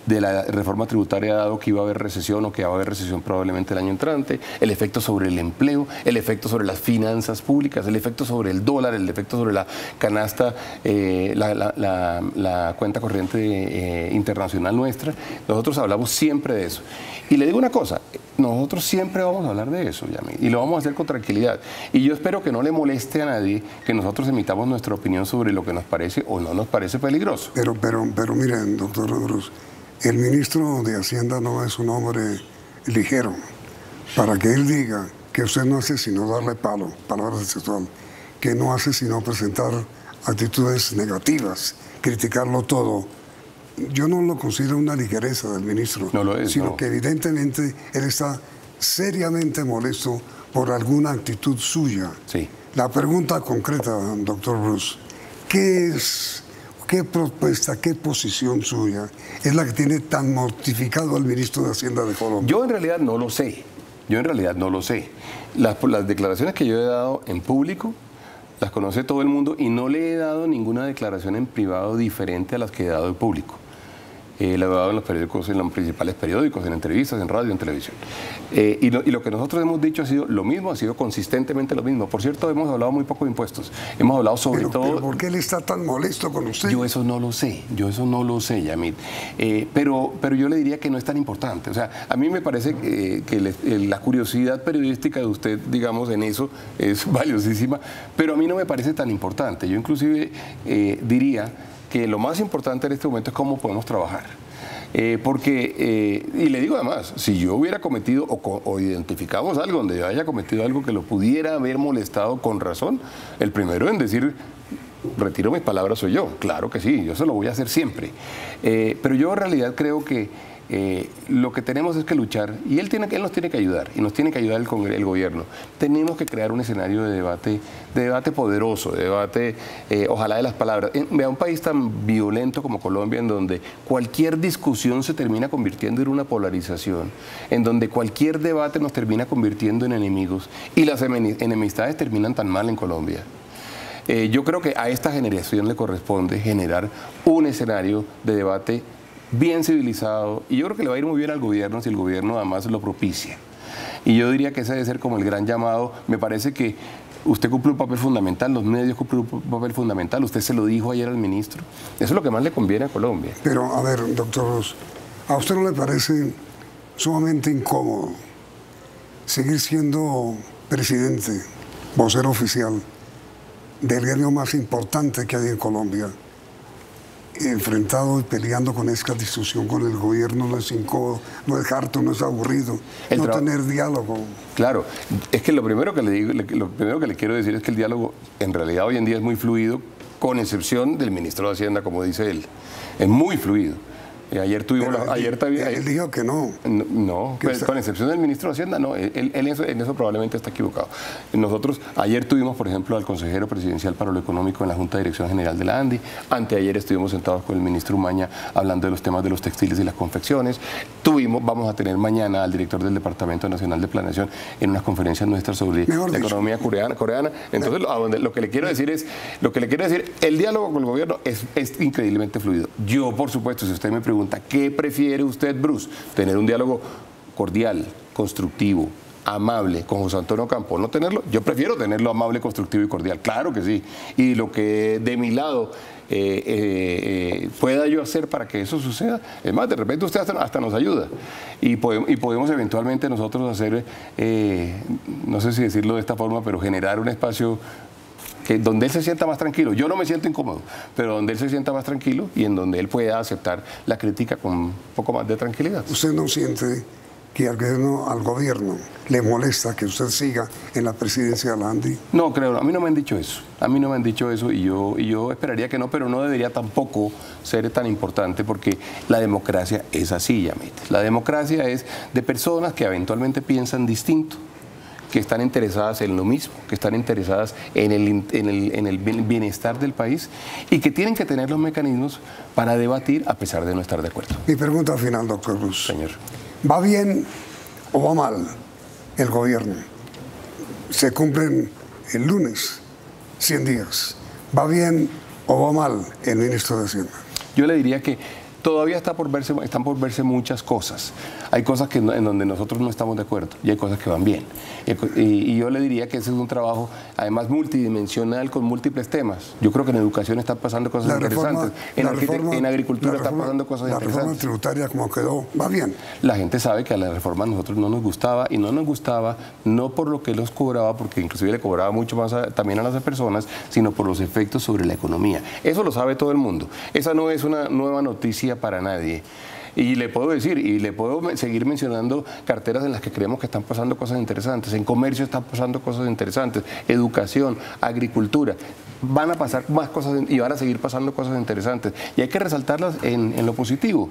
Speaker 11: de la reforma tributaria, dado que iba a haber recesión o que va a haber recesión probablemente el año entrante, el efecto sobre el empleo, el efecto sobre las finanzas públicas, el efecto sobre el dólar, el efecto sobre la canasta, la cuenta corriente internacional nuestra. Nosotros hablamos siempre de eso. Y le digo una cosa, nosotros siempre vamos a hablar de eso, Yamil, y lo vamos a hacer con tranquilidad. Y yo espero que no le moleste a nadie que nosotros emitamos nuestra opinión sobre lo que nos parece o no nos parece peligroso.
Speaker 7: Pero miren, doctor Bruce, el ministro de Hacienda no es un hombre ligero. Para que él diga que usted no hace sino darle palo, palabras sexual, que no hace sino presentar actitudes negativas, criticarlo todo, yo no lo considero una ligereza del ministro,
Speaker 11: no lo es,
Speaker 7: sino
Speaker 11: no.
Speaker 7: que evidentemente él está seriamente molesto por alguna actitud suya.
Speaker 11: Sí.
Speaker 7: La pregunta concreta, doctor Bruce, ¿qué propuesta, qué posición suya es la que tiene tan mortificado al ministro de Hacienda de Colombia?
Speaker 11: Yo en realidad no lo sé. Las declaraciones que yo he dado en público las conoce todo el mundo y no le he dado ninguna declaración en privado diferente a las que he dado en público. La he dado en los periódicos, en los principales periódicos, en entrevistas, en radio, en televisión. Y lo que nosotros hemos dicho ha sido lo mismo, ha sido consistentemente lo mismo. Por cierto, hemos hablado muy poco de impuestos. Hemos hablado sobre todo...
Speaker 7: ¿Pero por qué él está tan molesto con usted?
Speaker 11: Yo eso no lo sé, Yamil. Pero yo le diría que no es tan importante. O sea, a mí me parece que la curiosidad periodística de usted, digamos, en eso es valiosísima, pero a mí no me parece tan importante. Yo inclusive diría que lo más importante en este momento es cómo podemos trabajar. Y le digo además, si yo hubiera cometido o identificamos algo donde yo haya cometido algo que lo pudiera haber molestado con razón, el primero en decir, retiro mis palabras soy yo. Claro que sí, yo eso lo voy a hacer siempre. Pero yo en realidad creo que lo que tenemos es que luchar, y él nos tiene que ayudar, y nos tiene que ayudar el gobierno. Tenemos que crear un escenario de debate poderoso, de debate, ojalá de las palabras. Vea, un país tan violento como Colombia, en donde cualquier discusión se termina convirtiendo en una polarización, en donde cualquier debate nos termina convirtiendo en enemigos, y las enemistades terminan tan mal en Colombia. Yo creo que a esta generación le corresponde generar un escenario de debate bien civilizado, y yo creo que le va a ir muy bien al gobierno si el gobierno además lo propicia. Y yo diría que ese debe ser como el gran llamado. Me parece que usted cumple un papel fundamental, los medios cumplen un papel fundamental, usted se lo dijo ayer al ministro. Eso es lo que más le conviene a Colombia.
Speaker 7: Pero, a ver, doctor Ross, ¿a usted no le parece sumamente incómodo seguir siendo presidente, vocero oficial del gremio más importante que hay en Colombia, enfrentado y peleando con esta discusión con el gobierno? No es incómodo, no es harto, no es aburrido, no tener diálogo?
Speaker 11: Claro, es que lo primero que le quiero decir es que el diálogo en realidad hoy en día es muy fluido, con excepción del ministro de Hacienda, como dice él. Es muy fluido. Ayer tuvimos...
Speaker 7: Él dijo que no.
Speaker 11: No, pues, con excepción del ministro de Hacienda, no. Él en eso probablemente está equivocado. Nosotros ayer tuvimos, por ejemplo, al consejero presidencial para lo económico en la Junta de Dirección General de la ANDI. Anteayer estuvimos sentados con el ministro Umaña hablando de los temas de los textiles y las confecciones. Vamos a tener mañana al director del Departamento Nacional de Planeación en unas conferencias nuestras sobre la economía coreana. Entonces, lo que le quiero decir es, el diálogo con el gobierno es increíblemente fluido. Yo, por supuesto, si usted me pregunta, ¿qué prefiere usted, Bruce? ¿Tener un diálogo cordial, constructivo, amable con José Antonio Campo? ¿No tenerlo? Yo prefiero tenerlo amable, constructivo y cordial, claro que sí. Y lo que de mi lado pueda yo hacer para que eso suceda, es más, de repente usted hasta nos ayuda. Y podemos eventualmente nosotros hacer, no sé si decirlo de esta forma, pero generar un espacio donde él se sienta más tranquilo. Yo no me siento incómodo, pero donde él se sienta más tranquilo y en donde él pueda aceptar la crítica con un poco más de tranquilidad.
Speaker 7: ¿Usted no siente que al gobierno le molesta que usted siga en la presidencia de la ANDI?
Speaker 11: No, creo, a mí no me han dicho eso. A mí no me han dicho eso y yo esperaría que no, pero no debería tampoco ser tan importante, porque la democracia es así, Yamit. La democracia es de personas que eventualmente piensan distinto, que están interesadas en lo mismo, que están interesadas en el bienestar del país y que tienen que tener los mecanismos para debatir a pesar de no estar de acuerdo.
Speaker 7: Mi pregunta final, doctor Bruce.
Speaker 11: Señor.
Speaker 7: ¿Va bien o va mal el gobierno? Se cumplen el lunes 100 días. ¿Va bien o va mal el ministro de Hacienda?
Speaker 11: Yo le diría que todavía están por verse muchas cosas. Hay cosas en donde nosotros no estamos de acuerdo y hay cosas que van bien. Y yo le diría que ese es un trabajo, además, multidimensional con múltiples temas. Yo creo que en educación están pasando cosas interesantes. En agricultura están pasando cosas interesantes.
Speaker 7: La reforma tributaria, como quedó, va bien.
Speaker 11: La gente sabe que a la reforma a nosotros no nos gustaba, y no nos gustaba no por lo que los cobraba, porque inclusive le cobraba mucho más también a las personas, sino por los efectos sobre la economía. Eso lo sabe todo el mundo. Esa no es una nueva noticia para nadie. Y le puedo decir, y le puedo seguir mencionando carteras en las que creemos que están pasando cosas interesantes. En comercio están pasando cosas interesantes, educación, agricultura. Van a pasar más cosas y van a seguir pasando cosas interesantes. Y hay que resaltarlas en lo positivo.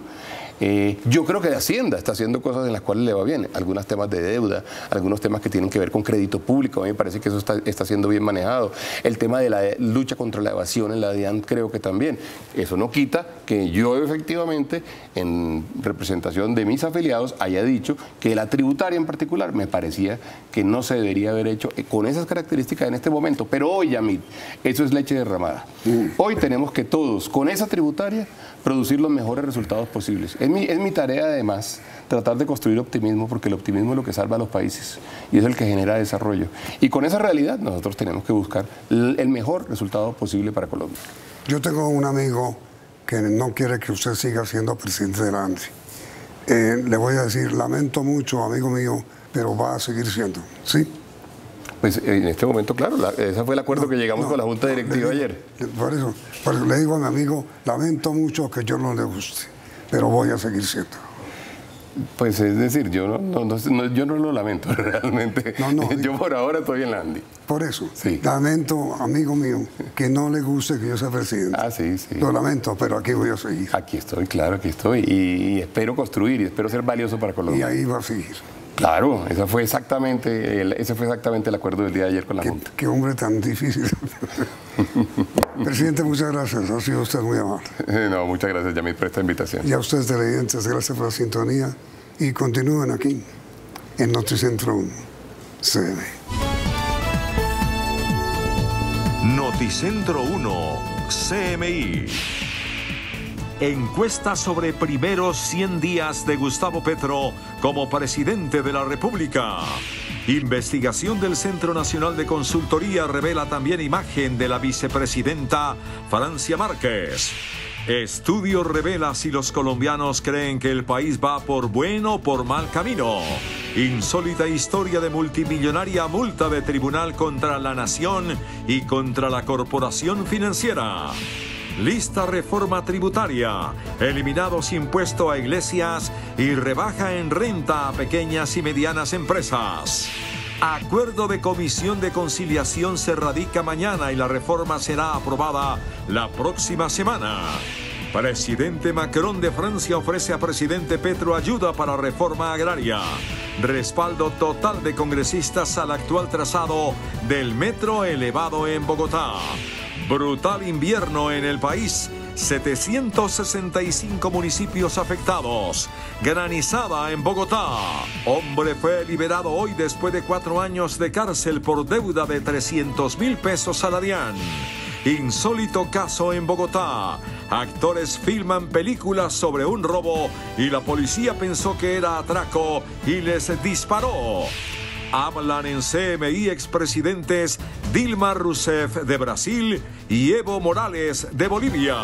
Speaker 11: Yo creo que Hacienda está haciendo cosas en las cuales le va bien. Algunos temas de deuda, algunos temas que tienen que ver con crédito público. A mí me parece que eso está siendo bien manejado. El tema de la lucha contra la evasión en la DIAN creo que también. Eso no quita que yo efectivamente, en representación de mis afiliados, haya dicho que la tributaria en particular me parecía que no se debería haber hecho con esas características en este momento. Pero hoy, Yamil, eso es leche derramada. Hoy tenemos que todos, con esa tributaria, producir los mejores resultados posibles. Es mi tarea, además, tratar de construir optimismo, porque el optimismo es lo que salva a los países y es el que genera desarrollo. Y con esa realidad nosotros tenemos que buscar el mejor resultado posible para Colombia.
Speaker 7: Yo tengo un amigo que no quiere que usted siga siendo presidente de la ANDI. Le voy a decir, lamento mucho, amigo mío, pero va a seguir siendo, ¿sí?
Speaker 11: Pues en este momento, claro, ese fue el acuerdo que llegamos con la Junta Directiva ayer.
Speaker 7: Por eso le digo a mi amigo, lamento mucho que yo no le guste, pero voy a seguir siendo.
Speaker 11: Pues es decir, yo no lo lamento realmente. Yo por ahora estoy en la ANDI.
Speaker 7: Por eso,
Speaker 11: sí.
Speaker 7: Lamento, amigo mío, que no le guste que yo sea presidente.
Speaker 11: Ah, sí, sí.
Speaker 7: Lo lamento, pero aquí voy a seguir.
Speaker 11: Aquí estoy, claro, aquí estoy. Y espero construir y espero ser valioso para Colombia.
Speaker 7: Y ahí va a seguir.
Speaker 11: Claro, ese fue exactamente el acuerdo del día de ayer con la Junta.
Speaker 7: Qué hombre tan difícil. Presidente, muchas gracias. Ha sido usted muy amable.
Speaker 11: No, muchas gracias, Yamil, por esta invitación.
Speaker 7: Y a ustedes, televidentes, gracias por la sintonía. Y continúen aquí, en Noticentro 1, CM.
Speaker 1: Noticentro 1, CMI. Encuesta sobre primeros 100 días de Gustavo Petro como presidente de la República. Investigación del Centro Nacional de Consultoría revela también imagen de la vicepresidenta Francia Márquez. Estudio revela si los colombianos creen que el país va por buen o por mal camino. Insólita historia de multimillonaria multa de tribunal contra la nación y contra la corporación financiera. Lista reforma tributaria, eliminados impuesto a iglesias y rebaja en renta a pequeñas y medianas empresas. Acuerdo de comisión de conciliación se radica mañana y la reforma será aprobada la próxima semana. Presidente Macron de Francia ofrece a presidente Petro ayuda para reforma agraria. Respaldo total de congresistas al actual trazado del metro elevado en Bogotá. Brutal invierno en el país. 765 municipios afectados. Granizada en Bogotá. Hombre fue liberado hoy después de 4 años de cárcel por deuda de 300.000 pesos a la DIAN. Insólito caso en Bogotá. Actores filman películas sobre un robo y la policía pensó que era atraco y les disparó. Hablan en CMI expresidentes Dilma Rousseff de Brasil y Evo Morales de Bolivia.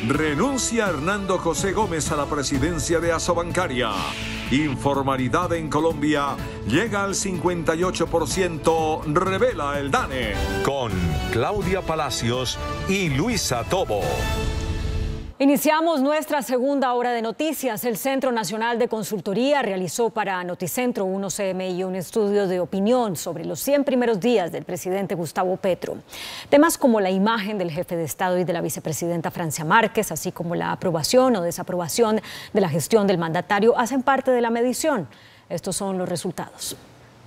Speaker 1: Renuncia Hernando José Gómez a la presidencia de Asobancaria. Informalidad en Colombia llega al 58%, revela el DANE. Con Claudia Palacios y Luisa Tobo.
Speaker 2: Iniciamos nuestra segunda hora de noticias. El Centro Nacional de Consultoría realizó para Noticentro 1 CMI un estudio de opinión sobre los 100 primeros días del presidente Gustavo Petro. Temas como la imagen del jefe de Estado y de la vicepresidenta Francia Márquez, así como la aprobación o desaprobación de la gestión del mandatario, hacen parte de la medición. Estos son los resultados.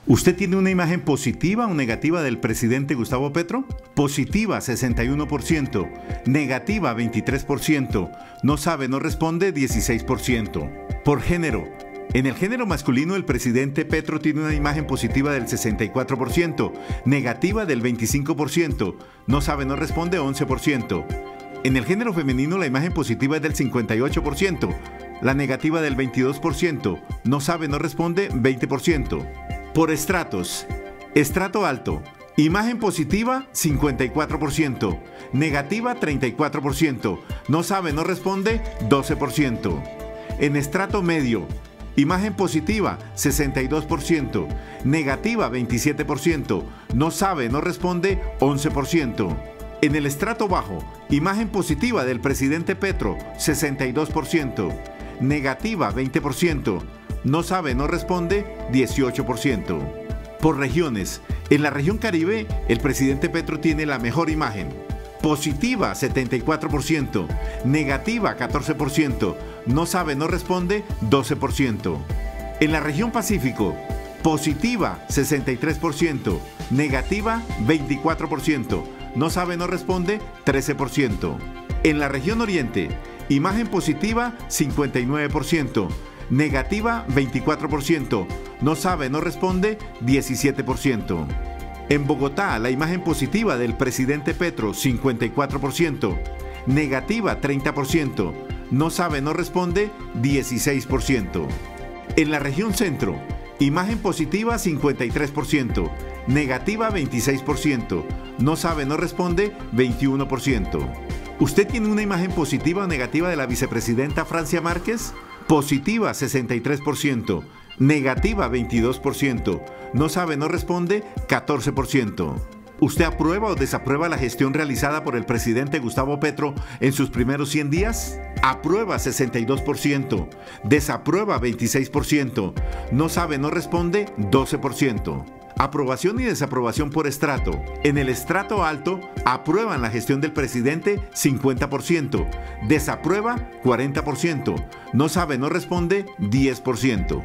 Speaker 12: ¿Usted tiene una imagen positiva o negativa del presidente Gustavo Petro? Positiva 61%, negativa 23%, no sabe, no responde 16%. Por género. En el género masculino el presidente Petro tiene una imagen positiva del 64%, negativa del 25%, no sabe, no responde 11%. En el género femenino la imagen positiva es del 58%, la negativa del 22%, no sabe, no responde 20%. Por estratos. Estrato alto. Imagen positiva 54%, negativa 34%, no sabe, no responde 12%. En estrato medio. Imagen positiva 62%, negativa 27%, no sabe, no responde 11%. En el estrato bajo, imagen positiva del presidente Petro 62%, negativa 20%, no sabe, no responde 18%. Por regiones, en la región Caribe, el presidente Petro tiene la mejor imagen. Positiva 74%, negativa 14%, no sabe, no responde 12%. En la región Pacífico, positiva 63%, negativa 24%, no sabe, no responde 13%. En la región Oriente, imagen positiva 59%, negativa 24%, no sabe, no responde 17%. En Bogotá, la imagen positiva del presidente Petro 54%, negativa 30%, no sabe, no responde 16%. En la región Centro, imagen positiva 53%, negativa 26%, no sabe, no responde 21%. ¿Usted tiene una imagen positiva o negativa de la vicepresidenta Francia Márquez? Positiva 63%, negativa 22%, no sabe, no responde 14%. ¿Usted aprueba o desaprueba la gestión realizada por el presidente Gustavo Petro en sus primeros 100 días? Aprueba 62%, desaprueba 26%, no sabe, no responde 12%. Aprobación y desaprobación por estrato. En el estrato alto, aprueban la gestión del presidente 50%, desaprueba 40%, no sabe, no responde 10%.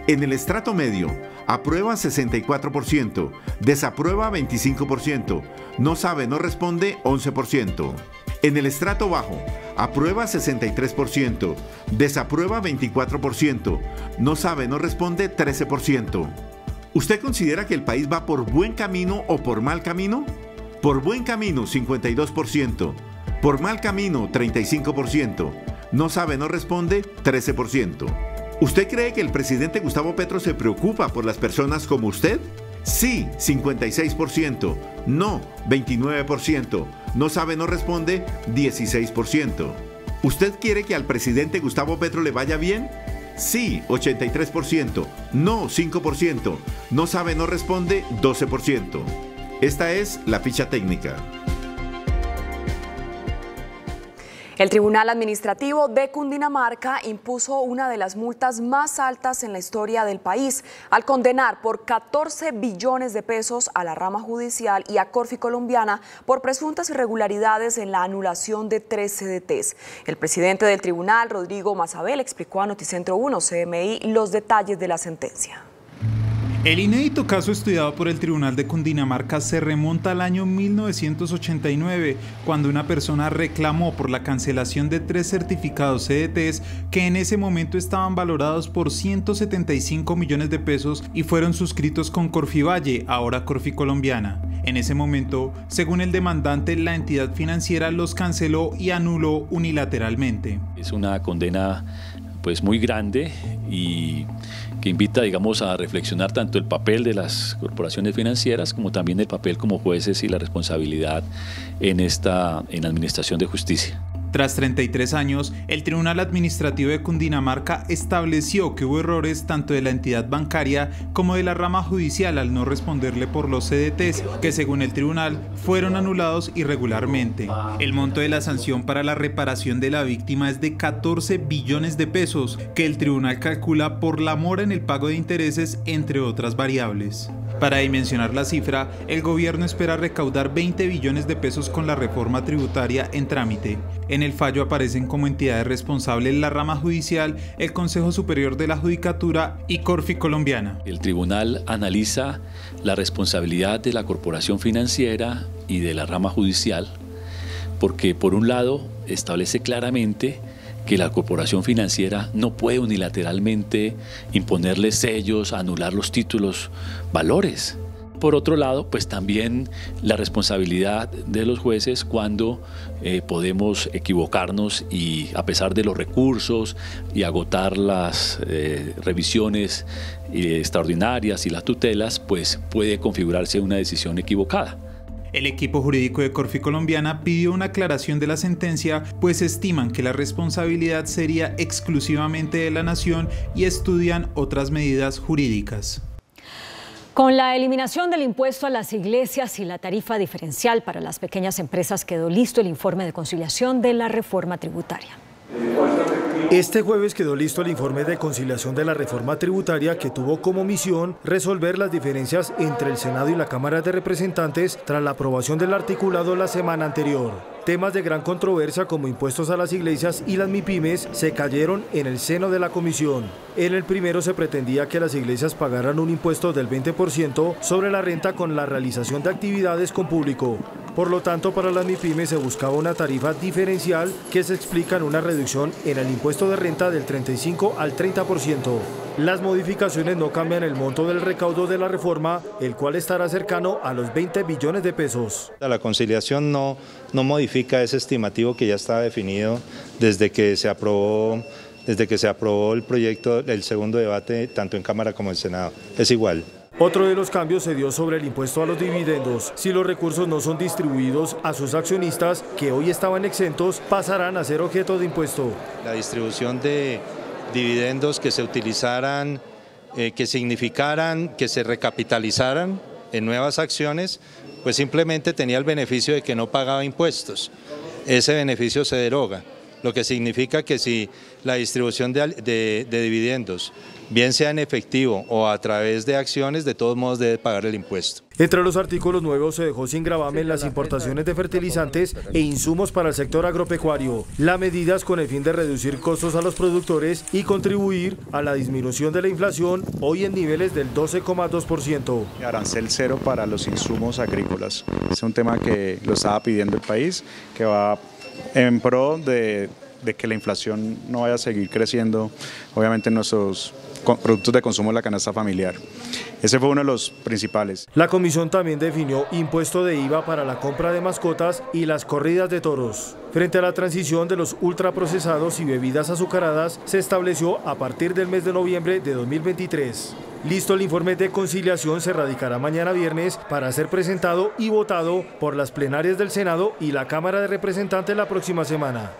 Speaker 12: En el estrato medio, aprueba 64%, desaprueba 25%, no sabe, no responde 11%. En el estrato bajo, aprueba 63%, desaprueba 24%, no sabe, no responde 13%. ¿Usted considera que el país va por buen camino o por mal camino? Por buen camino, 52%. Por mal camino, 35%. No sabe, no responde, 13%. ¿Usted cree que el presidente Gustavo Petro se preocupa por las personas como usted? Sí, 56%. No, 29%. No sabe, no responde, 16%. ¿Usted quiere que al presidente Gustavo Petro le vaya bien? Sí, 83%, no, 5%, no sabe, no responde, 12%. Esta es la ficha técnica.
Speaker 3: El Tribunal Administrativo de Cundinamarca impuso una de las multas más altas en la historia del país al condenar por 14 billones de pesos a la rama judicial y a Corfi Colombiana por presuntas irregularidades en la anulación de 3 CDTs. El presidente del tribunal, Rodrigo Mazabel, explicó a Noticentro 1 CMI los detalles de la sentencia.
Speaker 10: El inédito caso estudiado por el Tribunal de Cundinamarca se remonta al año 1989, cuando una persona reclamó por la cancelación de 3 certificados CDTs que en ese momento estaban valorados por 175 millones de pesos y fueron suscritos con Corfivalle, ahora Corfi Colombiana. En ese momento, según el demandante, la entidad financiera los canceló y anuló unilateralmente.
Speaker 13: Es una condena pues muy grande y que invita, digamos, a reflexionar tanto el papel de las corporaciones financieras como también el papel como jueces y la responsabilidad en la administración de justicia.
Speaker 10: Tras 33 años, el Tribunal Administrativo de Cundinamarca estableció que hubo errores tanto de la entidad bancaria como de la rama judicial al no responderle por los CDTs, que según el tribunal fueron anulados irregularmente. El monto de la sanción para la reparación de la víctima es de 14 billones de pesos, que el tribunal calcula por la mora en el pago de intereses, entre otras variables. Para dimensionar la cifra, el gobierno espera recaudar 20 billones de pesos con la reforma tributaria en trámite. En el fallo aparecen como entidades responsables la rama judicial, el Consejo Superior de la Judicatura y Corfi Colombiana.
Speaker 13: El tribunal analiza la responsabilidad de la corporación financiera y de la rama judicial, porque por un lado establece claramente que la corporación financiera no puede unilateralmente imponerle sellos, anular los títulos, valores. Por otro lado, pues también la responsabilidad de los jueces cuando podemos equivocarnos y a pesar de los recursos y agotar las revisiones extraordinarias y las tutelas, pues puede configurarse una decisión equivocada.
Speaker 10: El equipo jurídico de Corfi Colombiana pidió una aclaración de la sentencia, pues estiman que la responsabilidad sería exclusivamente de la nación y estudian otras medidas jurídicas.
Speaker 2: Con la eliminación del impuesto a las iglesias y la tarifa diferencial para las pequeñas empresas quedó listo el informe de conciliación de la reforma tributaria.
Speaker 8: Este jueves quedó listo el informe de conciliación de la reforma tributaria que tuvo como misión resolver las diferencias entre el Senado y la Cámara de Representantes tras la aprobación del articulado la semana anterior. Temas de gran controversia como impuestos a las iglesias y las MIPYMES se cayeron en el seno de la comisión. En el primero se pretendía que las iglesias pagaran un impuesto del 20% sobre la renta con la realización de actividades con público. Por lo tanto, para las MIPYMES se buscaba una tarifa diferencial que se explica en una reducción en el impuesto de renta del 35 al 30%. Las modificaciones no cambian el monto del recaudo de la reforma, el cual estará cercano a los 20 billones de pesos.
Speaker 14: La conciliación no modifica ese estimativo que ya estaba definido desde que se aprobó el proyecto, el segundo debate, tanto en Cámara como en Senado. Es igual.
Speaker 8: Otro de los cambios se dio sobre el impuesto a los dividendos. Si los recursos no son distribuidos a sus accionistas, que hoy estaban exentos, pasarán a ser objeto de impuesto.
Speaker 14: La distribución de dividendos que se utilizaran, que significaran que se recapitalizaran en nuevas acciones, pues simplemente tenía el beneficio de que no pagaba impuestos. Ese beneficio se deroga, lo que significa que si la distribución de dividendos, bien sea en efectivo o a través de acciones, de todos modos debe pagar el impuesto.
Speaker 8: Entre los artículos nuevos se dejó sin gravamen las importaciones de fertilizantes e insumos para el sector agropecuario. La medida es con el fin de reducir costos a los productores y contribuir a la disminución de la inflación, hoy en niveles del 12,2%.
Speaker 15: Arancel cero para los insumos agrícolas. Es un tema que lo estaba pidiendo el país, que va en pro de que la inflación no vaya a seguir creciendo, obviamente en nuestros productos de consumo de la canasta familiar. Ese fue uno de los principales.
Speaker 8: La comisión también definió impuesto de IVA para la compra de mascotas y las corridas de toros. Frente a la transición de los ultraprocesados y bebidas azucaradas, se estableció a partir del mes de noviembre de 2023. Listo el informe de conciliación, se radicará mañana viernes para ser presentado y votado por las plenarias del Senado y la Cámara de Representantes la próxima semana.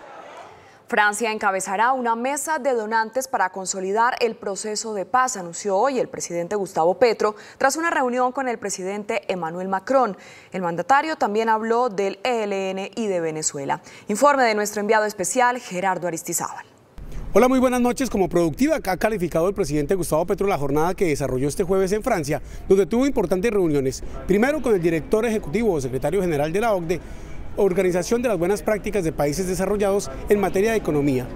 Speaker 3: Francia encabezará una mesa de donantes para consolidar el proceso de paz, anunció hoy el presidente Gustavo Petro tras una reunión con el presidente Emmanuel Macron. El mandatario también habló del ELN y de Venezuela. Informe de nuestro enviado especial, Gerardo Aristizábal.
Speaker 16: Hola, muy buenas noches. Como productiva ha calificado el presidente Gustavo Petro la jornada que desarrolló este jueves en Francia, donde tuvo importantes reuniones. Primero con el director ejecutivo o secretario general de la OCDE, Organización de las Buenas Prácticas de Países Desarrollados en materia de economía,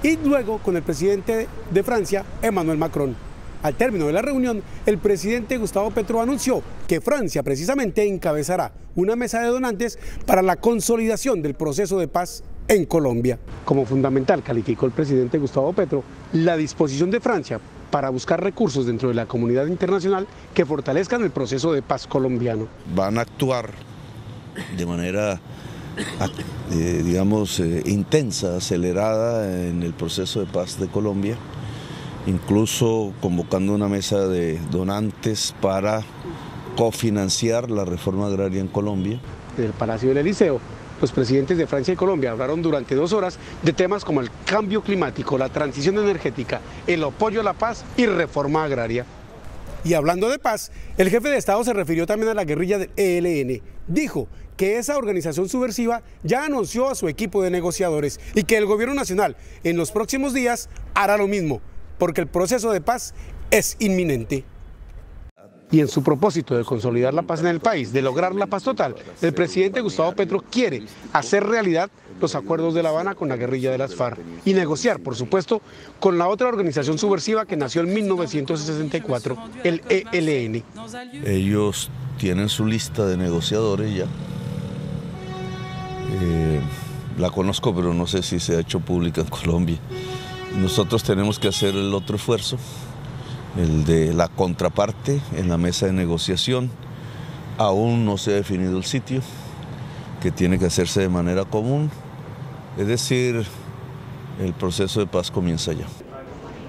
Speaker 16: y luego con el presidente de Francia, Emmanuel Macron. Al término de la reunión, el presidente Gustavo Petro anunció que Francia precisamente encabezará una mesa de donantes para la consolidación del proceso de paz en Colombia. Como fundamental calificó el presidente Gustavo Petro la disposición de Francia para buscar recursos dentro de la comunidad internacional que fortalezcan el proceso de paz colombiano.
Speaker 17: Van a actuar de manera intensa, acelerada en el proceso de paz de Colombia, incluso convocando una mesa de donantes para cofinanciar la reforma agraria en Colombia.
Speaker 16: En el Palacio del Eliseo, los presidentes de Francia y Colombia hablaron durante 2 horas de temas como el cambio climático, la transición energética, el apoyo a la paz y reforma agraria. Y hablando de paz, el jefe de Estado se refirió también a la guerrilla del ELN. Dijo que esa organización subversiva ya anunció a su equipo de negociadores y que el gobierno nacional en los próximos días hará lo mismo, porque el proceso de paz es inminente. Y en su propósito de consolidar la paz en el país, de lograr la paz total, el presidente Gustavo Petro quiere hacer realidad los acuerdos de La Habana con la guerrilla de las FARC y negociar, por supuesto, con la otra organización subversiva que nació en 1964, el ELN.
Speaker 17: Ellos tienen su lista de negociadores ya. La conozco, pero no sé si se ha hecho pública en Colombia. Nosotros tenemos que hacer el otro esfuerzo, el de la contraparte en la mesa de negociación. Aún no se ha definido el sitio, que tiene que hacerse de manera común. Es decir, el proceso de paz comienza ya.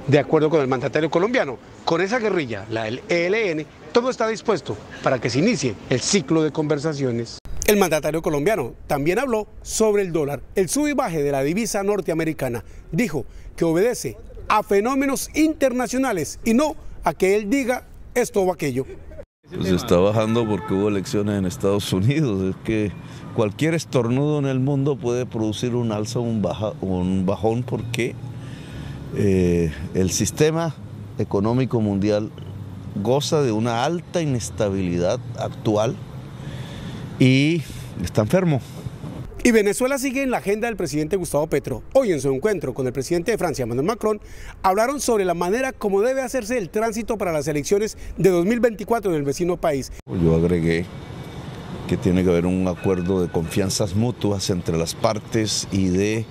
Speaker 16: De acuerdo con el mandatario colombiano, con esa guerrilla, la del ELN, todo está dispuesto para que se inicie el ciclo de conversaciones. El mandatario colombiano también habló sobre el dólar, el sub y baje de la divisa norteamericana. Dijo que obedece a fenómenos internacionales y no a que él diga esto o aquello.
Speaker 17: Pues está bajando porque hubo elecciones en Estados Unidos. Es que cualquier estornudo en el mundo puede producir un alza o un bajón porque el sistema económico mundial goza de una alta inestabilidad actual y está enfermo.
Speaker 16: Y Venezuela sigue en la agenda del presidente Gustavo Petro. Hoy en su encuentro con el presidente de Francia, Emmanuel Macron, hablaron sobre la manera como debe hacerse el tránsito para las elecciones de 2024 en el vecino país.
Speaker 17: Yo agregué que tiene que haber un acuerdo de confianzas mutuas entre las partes y de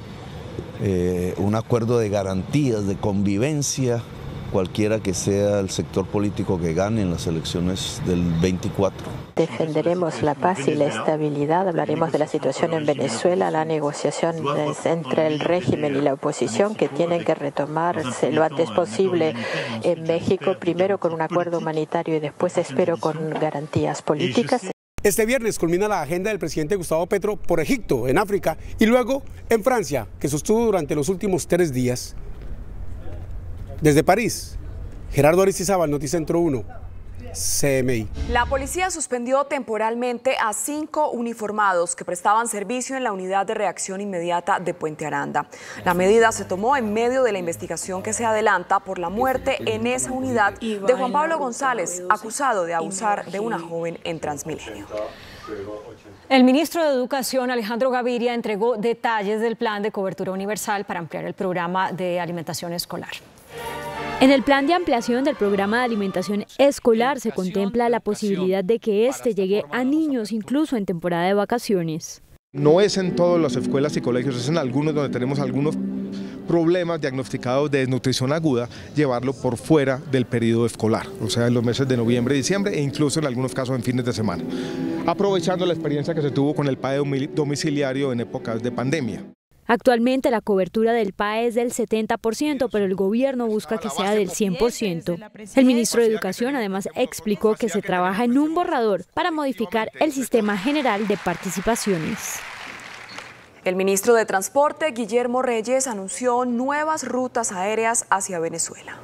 Speaker 17: un acuerdo de garantías, de convivencia, cualquiera que sea el sector político que gane en las elecciones del 24.
Speaker 18: Defenderemos la paz y la estabilidad, hablaremos de la situación en Venezuela, la negociación entre el régimen y la oposición que tienen que retomarse lo antes posible en México, primero con un acuerdo humanitario y después espero con garantías políticas.
Speaker 16: Este viernes culmina la agenda del presidente Gustavo Petro por Egipto, en África, y luego en Francia, que sostuvo durante los últimos 3 días. Desde París, Gerardo Aristizábal, Noticentro 1, CMI.
Speaker 3: La policía suspendió temporalmente a 5 uniformados que prestaban servicio en la unidad de reacción inmediata de Puente Aranda. La medida se tomó en medio de la investigación que se adelanta por la muerte en esa unidad de Juan Pablo González, acusado de abusar de una joven en Transmilenio.
Speaker 2: El ministro de Educación, Alejandro Gaviria, entregó detalles del plan de cobertura universal para ampliar el programa de alimentación escolar.
Speaker 19: En el plan de ampliación del programa de alimentación escolar se contempla la posibilidad de que este llegue a niños incluso en temporada de vacaciones.
Speaker 20: No es en todas las escuelas y colegios, es en algunos donde tenemos algunos problemas diagnosticados de desnutrición aguda, llevarlo por fuera del periodo escolar, o sea, en los meses de noviembre y diciembre e incluso en algunos casos en fines de semana, aprovechando la experiencia que se tuvo con el PAE domiciliario en épocas de pandemia.
Speaker 19: Actualmente la cobertura del PAE es del 70%, pero el gobierno busca que sea del 100%. El ministro de Educación además explicó que se trabaja en un borrador para modificar el sistema general de participaciones.
Speaker 3: El ministro de Transporte, Guillermo Reyes, anunció nuevas rutas aéreas hacia Venezuela.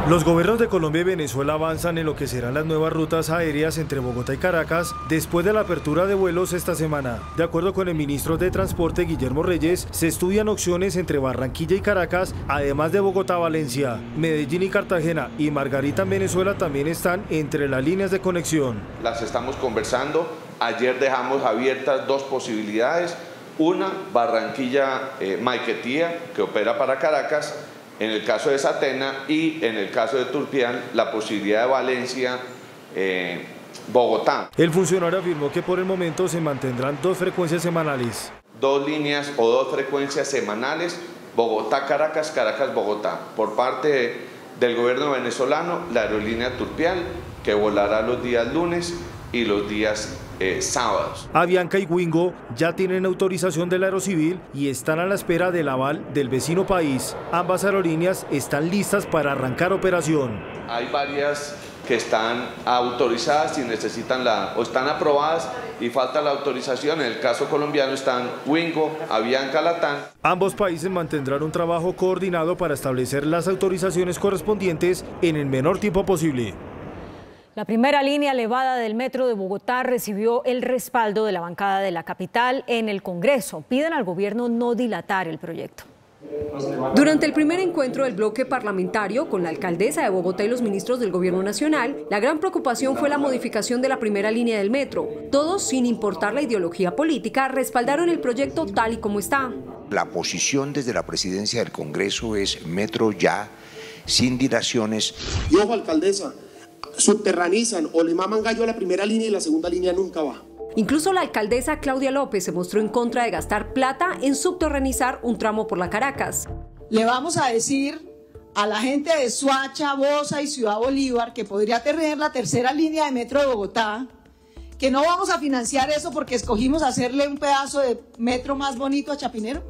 Speaker 8: Los gobiernos de Colombia y Venezuela avanzan en lo que serán las nuevas rutas aéreas entre Bogotá y Caracas después de la apertura de vuelos esta semana. De acuerdo con el ministro de Transporte, Guillermo Reyes, se estudian opciones entre Barranquilla y Caracas, además de Bogotá, Valencia, Medellín y Cartagena, y Margarita en Venezuela también están entre las líneas de conexión.
Speaker 21: Las estamos conversando. Ayer dejamos abiertas 2 posibilidades. Una, Barranquilla-Maiquetía, que opera para Caracas, en el caso de Satena, y en el caso de Turpial, la posibilidad de Valencia-Bogotá.
Speaker 8: El funcionario afirmó que por el momento se mantendrán 2 frecuencias semanales.
Speaker 21: 2 líneas o 2 frecuencias semanales, Bogotá-Caracas, Caracas-Bogotá. Por parte del gobierno venezolano, la aerolínea Turpial, que volará los días lunes y los días sábados.
Speaker 8: Avianca y Wingo ya tienen autorización del Aerocivil y están a la espera del aval del vecino país. Ambas aerolíneas están listas para arrancar operación.
Speaker 21: Hay varias que están autorizadas y necesitan o están aprobadas y falta la autorización. En el caso colombiano están Wingo, Avianca, Latam.
Speaker 8: Ambos países mantendrán un trabajo coordinado para establecer las autorizaciones correspondientes en el menor tiempo posible.
Speaker 2: La primera línea elevada del metro de Bogotá recibió el respaldo de la bancada de la capital en el Congreso. Piden al gobierno no dilatar el proyecto.
Speaker 6: Durante el primer encuentro del bloque parlamentario con la alcaldesa de Bogotá y los ministros del Gobierno Nacional, la gran preocupación fue la modificación de la primera línea del metro. Todos, sin importar la ideología política, respaldaron el proyecto tal y como está.
Speaker 22: La posición desde la presidencia del Congreso es metro ya, sin dilaciones.
Speaker 23: Y ojo, alcaldesa, subterranizan o le maman gallo a la primera línea y la segunda línea nunca va.
Speaker 6: Incluso la alcaldesa Claudia López se mostró en contra de gastar plata en subterranizar un tramo por la Caracas.
Speaker 24: Le vamos a decir a la gente de Soacha, Bosa y Ciudad Bolívar, que podría tener la tercera línea de metro de Bogotá, que no vamos a financiar eso porque escogimos hacerle un pedazo de metro más bonito a Chapinero.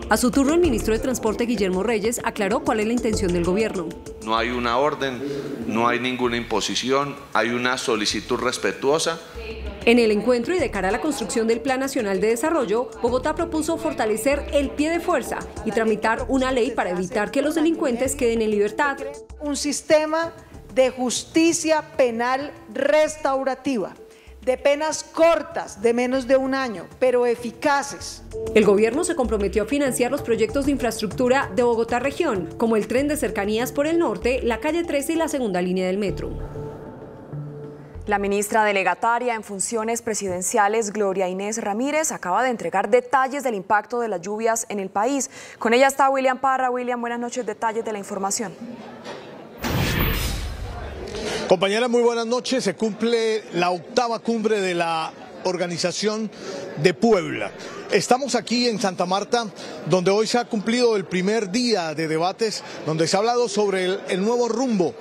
Speaker 6: A su turno, el ministro de Transporte, Guillermo Reyes, aclaró cuál es la intención del gobierno.
Speaker 21: No hay una orden, no hay ninguna imposición, hay una solicitud respetuosa.
Speaker 6: En el encuentro y de cara a la construcción del Plan Nacional de Desarrollo, Bogotá propuso fortalecer el pie de fuerza y tramitar una ley para evitar que los delincuentes queden en libertad.
Speaker 24: Un sistema de justicia penal restaurativa, de penas cortas, de menos de un año, pero eficaces.
Speaker 6: El gobierno se comprometió a financiar los proyectos de infraestructura de Bogotá Región, como el tren de cercanías por el norte, la calle 13 y la segunda línea del metro.
Speaker 3: La ministra delegataria en funciones presidenciales, Gloria Inés Ramírez, acaba de entregar detalles del impacto de las lluvias en el país. Con ella está William Parra. William, buenas noches, detalles de la información.
Speaker 25: Compañera, muy buenas noches. Se cumple la 8ª cumbre de la Organización de Puebla. Estamos aquí en Santa Marta, donde hoy se ha cumplido el primer día de debates, donde se ha hablado sobre el nuevo rumbo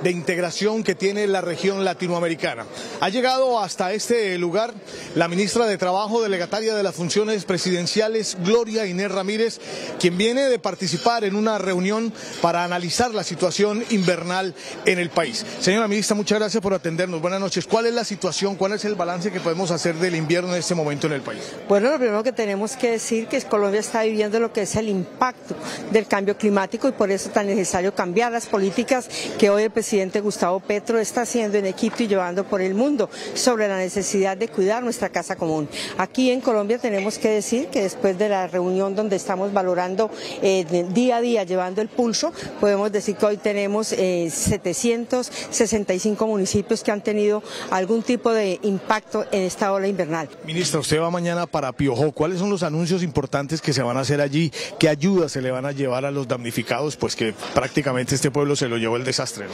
Speaker 25: de integración que tiene la región latinoamericana. Ha llegado hasta este lugar la ministra de Trabajo, delegataria de las funciones presidenciales, Gloria Inés Ramírez, quien viene de participar en una reunión para analizar la situación invernal en el país. Señora ministra, muchas gracias por atendernos. Buenas noches. ¿Cuál es la situación, cuál es el balance que podemos hacer del invierno en este momento en el país?
Speaker 26: Bueno, lo primero que tenemos que decir que Colombia está viviendo lo que es el impacto del cambio climático y por eso es tan necesario cambiar las políticas que hoy el presidente Gustavo Petro está haciendo en Egipto y llevando por el mundo sobre la necesidad de cuidar nuestra casa común. Aquí en Colombia tenemos que decir que después de la reunión donde estamos valorando día a día, llevando el pulso, podemos decir que hoy tenemos 765 municipios que han tenido algún tipo de impacto en esta ola invernal.
Speaker 25: Ministra, usted va mañana para Piojó. ¿Cuáles son los anuncios importantes que se van a hacer allí? ¿Qué ayuda se le van a llevar a los damnificados? Pues que prácticamente este pueblo se lo llevó el desastre, ¿no?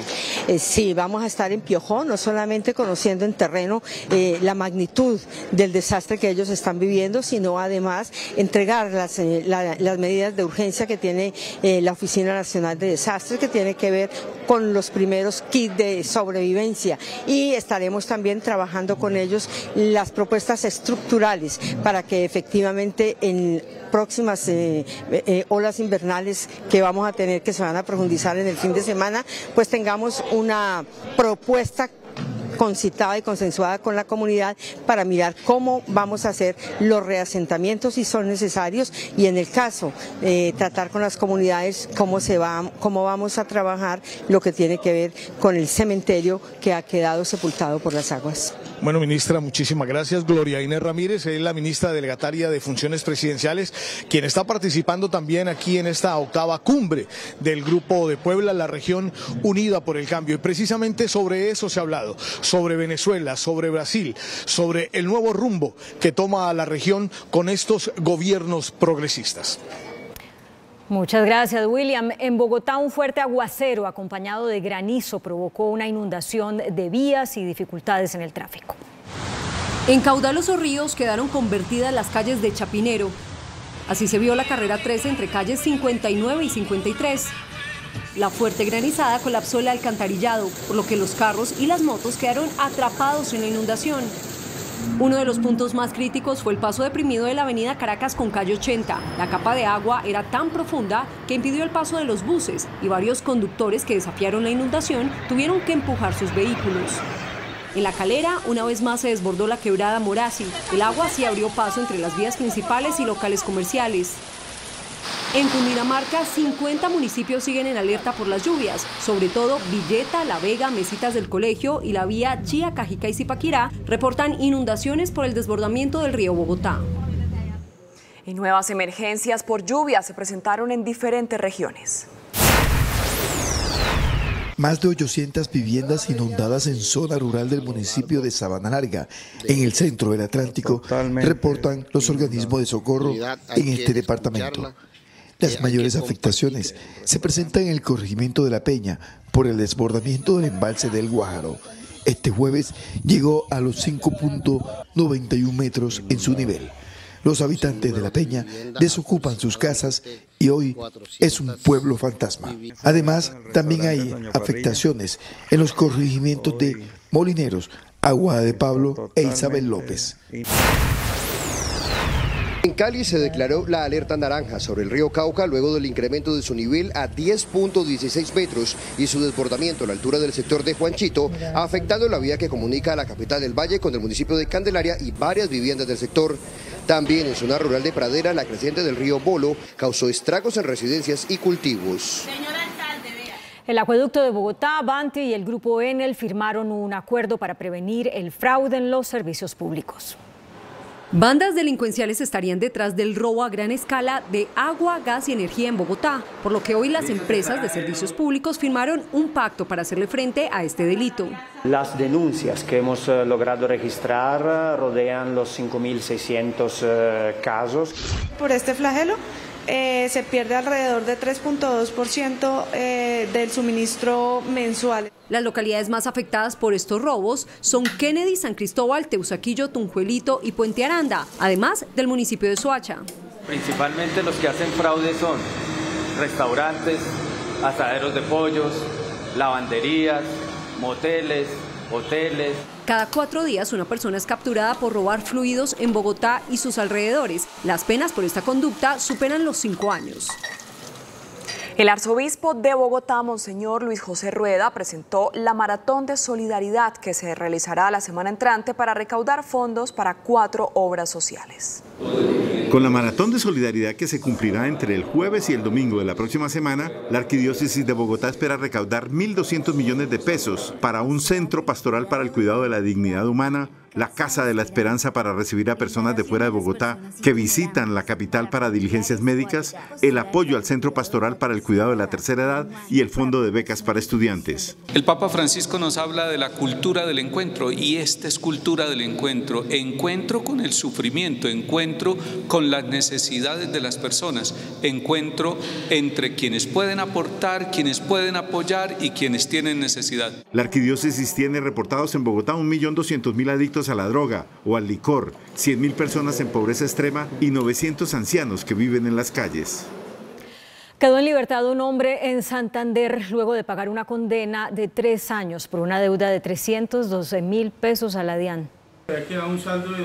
Speaker 26: Sí, vamos a estar en Piojó, no solamente conociendo en terreno la magnitud del desastre que ellos están viviendo, sino además entregar las medidas de urgencia que tiene la Oficina Nacional de Desastres, que tiene que ver con los primeros kits de sobrevivencia, y estaremos también trabajando con ellos las propuestas estructurales para que efectivamente en próximas olas invernales que vamos a tener, que se van a profundizar en el fin de semana, pues tengamos una propuesta concitada y consensuada con la comunidad para mirar cómo vamos a hacer los reasentamientos si son necesarios, y en el caso tratar con las comunidades cómo vamos a trabajar lo que tiene que ver con el cementerio que ha quedado sepultado por las aguas.
Speaker 25: Bueno, ministra, muchísimas gracias. Gloria Inés Ramírez es la ministra delegataria de Funciones Presidenciales, quien está participando también aquí en esta 8ª cumbre del Grupo de Puebla, la región unida por el cambio. Y precisamente sobre eso se ha hablado, sobre Venezuela, sobre Brasil, sobre el nuevo rumbo que toma la región con estos gobiernos progresistas.
Speaker 2: Muchas gracias, William. En Bogotá, un fuerte aguacero acompañado de granizo provocó una inundación de vías y dificultades en el tráfico.
Speaker 6: En caudalosos ríos quedaron convertidas las calles de Chapinero. Así se vio la carrera 13 entre calles 59 y 53. La fuerte granizada colapsó el alcantarillado, por lo que los carros y las motos quedaron atrapados en la inundación. Uno de los puntos más críticos fue el paso deprimido de la avenida Caracas con calle 80. La capa de agua era tan profunda que impidió el paso de los buses y varios conductores que desafiaron la inundación tuvieron que empujar sus vehículos. En La Calera, una vez más se desbordó la quebrada Morazzi. El agua sí abrió paso entre las vías principales y locales comerciales. En Cundinamarca, 50 municipios siguen en alerta por las lluvias, sobre todo Villeta, La Vega, Mesitas del Colegio y la vía Chía, Cajica y Zipaquirá reportan inundaciones por el desbordamiento del río Bogotá.
Speaker 3: Y nuevas emergencias por lluvia se presentaron en diferentes regiones.
Speaker 1: Más de 800 viviendas inundadas en zona rural del municipio de Sabana Larga, en el centro del Atlántico, reportan los organismos de socorro en este departamento. Las mayores afectaciones se presentan en el corregimiento de La Peña por el desbordamiento del embalse del Guájaro. Este jueves llegó a los 5.91 metros en su nivel. Los habitantes de La Peña desocupan sus casas y hoy es un pueblo fantasma. Además, también hay afectaciones en los corregimientos de Molineros, Aguada de Pablo e Isabel López.
Speaker 4: En Cali se declaró la alerta naranja sobre el río Cauca luego del incremento de su nivel a 10.16 metros y su desbordamiento a la altura del sector de Juanchito, afectando la vía que comunica a la capital del Valle con el municipio de Candelaria y varias viviendas del sector. También en zona rural de Pradera, la creciente del río Bolo causó estragos en residencias y cultivos.
Speaker 2: El Acueducto de Bogotá, Banti y el Grupo Enel firmaron un acuerdo para prevenir el fraude en los servicios públicos.
Speaker 6: Bandas delincuenciales estarían detrás del robo a gran escala de agua, gas y energía en Bogotá, por lo que hoy las empresas de servicios públicos firmaron un pacto para hacerle frente a este delito.
Speaker 5: Las denuncias que hemos logrado registrar rodean los 5.600 casos.
Speaker 7: Por este flagelo se pierde alrededor de 3.2% del suministro mensual.
Speaker 6: Las localidades más afectadas por estos robos son Kennedy, San Cristóbal, Teusaquillo, Tunjuelito y Puente Aranda, además del municipio de Soacha.
Speaker 9: Principalmente los que hacen fraude son restaurantes, asaderos de pollos, lavanderías, moteles, hoteles.
Speaker 6: Cada 4 días una persona es capturada por robar fluidos en Bogotá y sus alrededores. Las penas por esta conducta superan los 5 años.
Speaker 3: El arzobispo de Bogotá, Monseñor Luis José Rueda, presentó la Maratón de Solidaridad que se realizará la semana entrante para recaudar fondos para 4 obras sociales.
Speaker 12: Con la Maratón de Solidaridad que se cumplirá entre el jueves y el domingo de la próxima semana, la Arquidiócesis de Bogotá espera recaudar 1.200 millones de pesos para un centro pastoral para el cuidado de la dignidad humana, la Casa de la Esperanza para recibir a personas de fuera de Bogotá que visitan la capital para diligencias médicas, el apoyo al Centro Pastoral para el Cuidado de la Tercera Edad y el Fondo de Becas para Estudiantes.
Speaker 11: El Papa Francisco nos habla de la cultura del encuentro y esta es cultura del encuentro, encuentro con el sufrimiento, encuentro con las necesidades de las personas, encuentro entre quienes pueden aportar, quienes pueden apoyar y quienes tienen necesidad.
Speaker 12: La Arquidiócesis tiene reportados en Bogotá 1.200.000 adictos a la droga o al licor, 100.000 personas en pobreza extrema y 900 ancianos que viven en las calles.
Speaker 2: Quedó en libertad un hombre en Santander luego de pagar una condena de 3 años por una deuda de 312.000 pesos a la DIAN.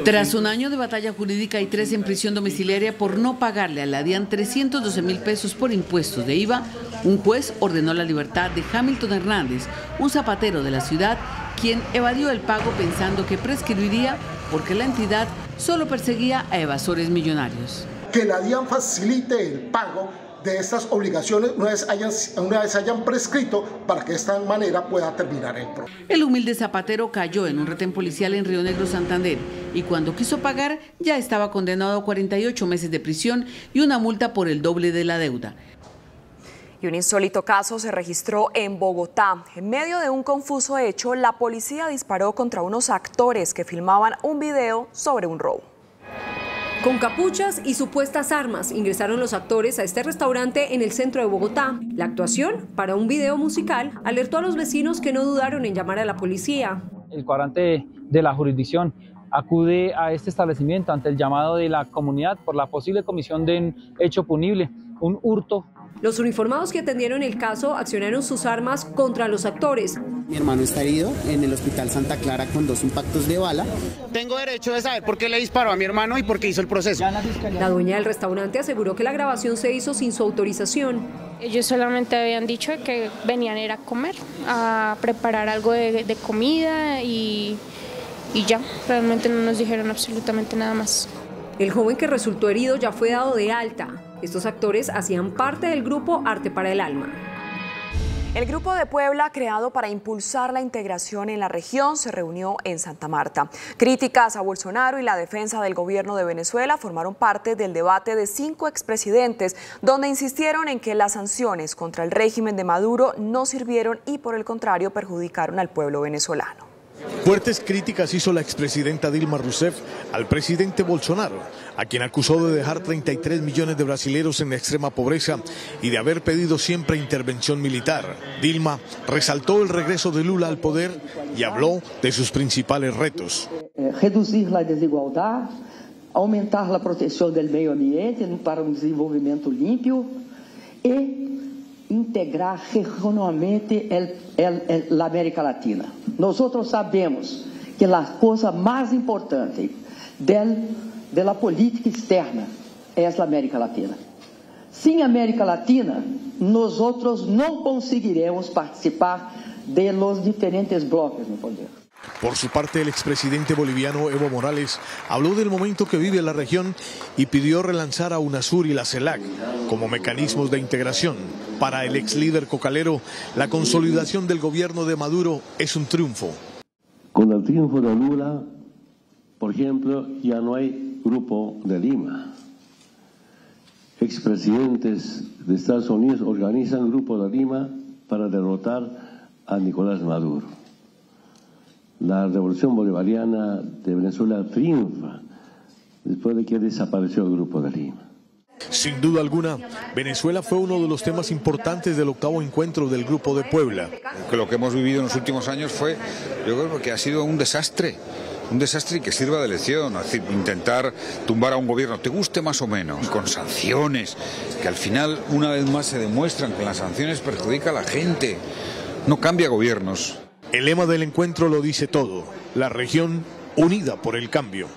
Speaker 27: Tras un año de batalla jurídica y 3 en prisión domiciliaria por no pagarle a la DIAN 312.000 pesos por impuestos de IVA, un juez ordenó la libertad de Hamilton Hernández, un zapatero de la ciudad, quien evadió el pago pensando que prescribiría porque la entidad solo perseguía a evasores millonarios.
Speaker 28: Que la DIAN facilite el pago de estas obligaciones una vez hayan prescrito para que de esta manera pueda terminar el proceso.
Speaker 27: El humilde zapatero cayó en un retén policial en Río Negro, Santander, y cuando quiso pagar ya estaba condenado a 48 meses de prisión y una multa por el doble de la deuda.
Speaker 3: Y un insólito caso se registró en Bogotá. En medio de un confuso hecho, la policía disparó contra unos actores que filmaban un video sobre un robo.
Speaker 6: Con capuchas y supuestas armas ingresaron los actores a este restaurante en el centro de Bogotá. La actuación, para un video musical, alertó a los vecinos que no dudaron en llamar a la policía.
Speaker 29: El cuadrante de la jurisdicción acude a este establecimiento ante el llamado de la comunidad por la posible comisión de un hecho punible, un hurto.
Speaker 6: Los uniformados que atendieron el caso accionaron sus armas contra los actores.
Speaker 30: Mi hermano está herido en el Hospital Santa Clara con 2 impactos de bala. Tengo derecho de saber por qué le disparó a mi hermano y por qué hizo el proceso.
Speaker 6: La dueña del restaurante aseguró que la grabación se hizo sin su autorización.
Speaker 31: Ellos solamente habían dicho que venían a comer, a preparar algo de comida y ya, realmente no nos dijeron absolutamente nada más.
Speaker 6: El joven que resultó herido ya fue dado de alta. Estos actores hacían parte del grupo Arte para el Alma.
Speaker 3: El Grupo de Puebla, creado para impulsar la integración en la región, se reunió en Santa Marta. Críticas a Bolsonaro y la defensa del gobierno de Venezuela formaron parte del debate de 5 expresidentes, donde insistieron en que las sanciones contra el régimen de Maduro no sirvieron y, por el contrario, perjudicaron al pueblo venezolano.
Speaker 25: Fuertes críticas hizo la expresidenta Dilma Rousseff al presidente Bolsonaro, a quien acusó de dejar 33 millones de brasileños en extrema pobreza y de haber pedido siempre intervención militar. Dilma resaltó el regreso de Lula al poder y habló de sus principales retos.
Speaker 8: Reducir la desigualdad, aumentar la protección del medio ambiente para un desenvolvimiento limpio y integrar regionalmente la América Latina. Nosotros sabemos que la cosa más importante de la política externa es la América Latina. Sin América Latina, nosotros no conseguiremos participar de los diferentes bloques no poder.
Speaker 25: Por su parte, el expresidente boliviano Evo Morales habló del momento que vive la región y pidió relanzar a UNASUR y la CELAC como mecanismos de integración. Para el ex líder cocalero, la consolidación del gobierno de Maduro es un triunfo.
Speaker 10: Con el triunfo de Lula, por ejemplo, ya no hay Grupo de Lima. Expresidentes de Estados Unidos organizan Grupo de Lima para derrotar a Nicolás Maduro. La revolución bolivariana de Venezuela triunfa después de que desapareció el Grupo de Lima.
Speaker 25: Sin duda alguna, Venezuela fue uno de los temas importantes del 8º encuentro del Grupo de Puebla.
Speaker 13: Lo que hemos vivido en los últimos años fue, yo creo que ha sido un desastre y que sirva de lección, es decir, intentar tumbar a un gobierno, te guste más o menos, con sanciones, que al final una vez más se demuestran que las sanciones perjudican a la gente, no cambia gobiernos.
Speaker 25: El lema del encuentro lo dice todo, la región unida por el cambio.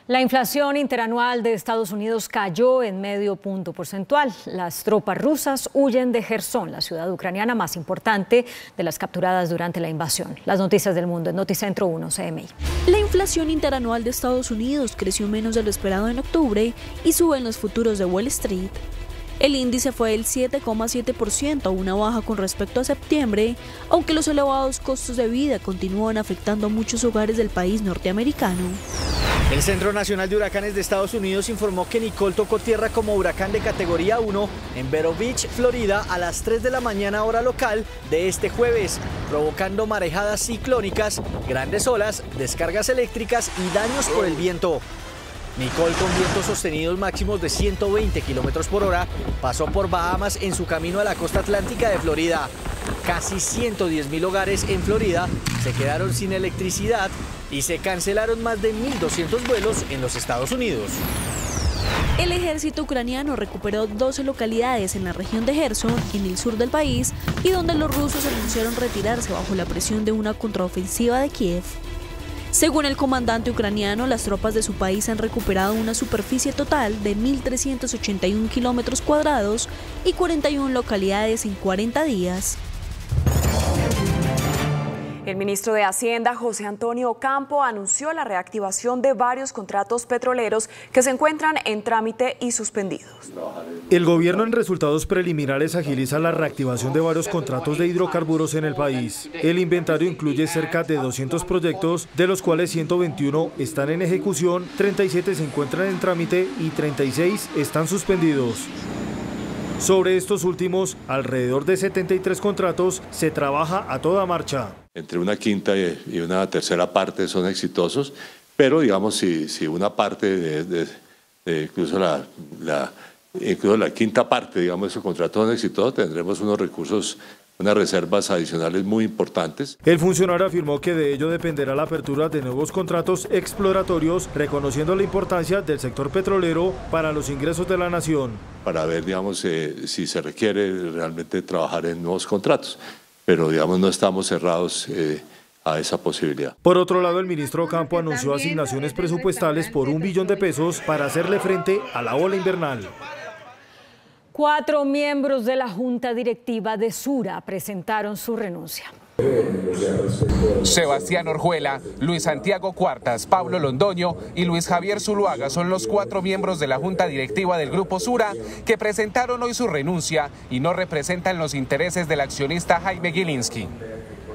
Speaker 2: La inflación interanual de Estados Unidos cayó en medio punto porcentual. Las tropas rusas huyen de Jersón, la ciudad ucraniana más importante de las capturadas durante la invasión. Las noticias del mundo en Noticentro 1 CMI.
Speaker 14: La inflación interanual de Estados Unidos creció menos de lo esperado en octubre y sube en los futuros de Wall Street. El índice fue del 7,7%, una baja con respecto a septiembre, aunque los elevados costos de vida continúan afectando a muchos hogares del país norteamericano.
Speaker 15: El Centro Nacional de Huracanes de Estados Unidos informó que Nicole tocó tierra como huracán de categoría 1 en Vero Beach, Florida, a las 3 de la mañana hora local de este jueves, provocando marejadas ciclónicas, grandes olas, descargas eléctricas y daños por el viento. Nicole, con vientos sostenidos máximos de 120 kilómetros por hora, pasó por Bahamas en su camino a la costa atlántica de Florida. Casi 110.000 hogares en Florida se quedaron sin electricidad y se cancelaron más de 1.200 vuelos en los Estados Unidos.
Speaker 14: El ejército ucraniano recuperó 12 localidades en la región de Jersón, en el sur del país, y donde los rusos anunciaron retirarse bajo la presión de una contraofensiva de Kiev. Según el comandante ucraniano, las tropas de su país han recuperado una superficie total de 1.381 kilómetros cuadrados y 41 localidades en 40 días.
Speaker 3: El ministro de Hacienda, José Antonio Ocampo, anunció la reactivación de varios contratos petroleros que se encuentran en trámite y suspendidos.
Speaker 16: El gobierno en resultados preliminares agiliza la reactivación de varios contratos de hidrocarburos en el país. El inventario incluye cerca de 200 proyectos, de los cuales 121 están en ejecución, 37 se encuentran en trámite y 36 están suspendidos. Sobre estos últimos, alrededor de 73 contratos se trabaja a toda marcha.
Speaker 17: Entre una quinta y una tercera parte son exitosos, pero digamos si una parte incluso la quinta parte, digamos, de esos contratos son exitosos, tendremos unos recursos, unas reservas adicionales muy importantes.
Speaker 16: El funcionario afirmó que de ello dependerá la apertura de nuevos contratos exploratorios, reconociendo la importancia del sector petrolero para los ingresos de la nación.
Speaker 17: Para ver, digamos, si se requiere realmente trabajar en nuevos contratos, pero, digamos, no estamos cerrados a esa posibilidad.
Speaker 16: Por otro lado, el ministro Ocampo anunció asignaciones presupuestales por $1 billón para hacerle frente a la ola invernal.
Speaker 2: 4 miembros de la Junta Directiva de Sura presentaron su renuncia.
Speaker 1: Sebastián Orjuela, Luis Santiago Cuartas, Pablo Londoño y Luis Javier Zuluaga son los 4 miembros de la Junta Directiva del Grupo Sura que presentaron hoy su renuncia y no representan los intereses del accionista Jaime Gilinski.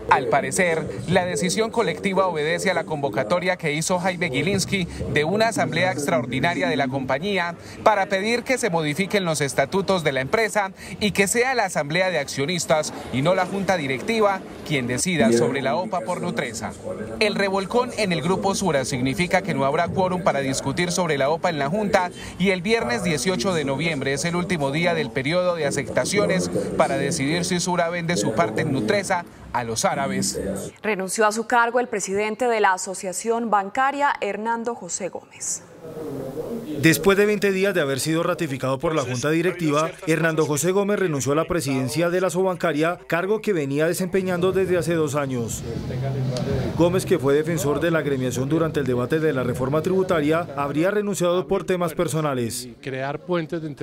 Speaker 1: Al parecer, la decisión colectiva obedece a la convocatoria que hizo Jaime Gilinski de una asamblea extraordinaria de la compañía para pedir que se modifiquen los estatutos de la empresa y que sea la asamblea de accionistas y no la junta directiva quien decida sobre la OPA por Nutresa. El revolcón en el Grupo Sura significa que no habrá quórum para discutir sobre la OPA en la junta y el viernes 18 de noviembre es el último día del periodo de aceptaciones para decidir si Sura vende su parte en Nutresa a los árabes.
Speaker 3: Renunció a su cargo el presidente de la Asociación Bancaria, Hernando José Gómez.
Speaker 16: Después de 20 días de haber sido ratificado por la Junta Directiva, Hernando José Gómez renunció a la presidencia de la Asobancaria, cargo que venía desempeñando desde hace 2 años. Gómez, que fue defensor de la agremiación durante el debate de la reforma tributaria, habría renunciado por temas personales.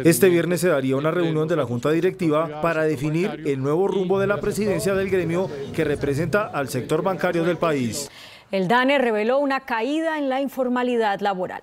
Speaker 16: Este viernes se daría una reunión de la Junta Directiva para definir el nuevo rumbo de la presidencia del gremio que representa al sector bancario del país.
Speaker 2: El DANE reveló una caída en la informalidad laboral.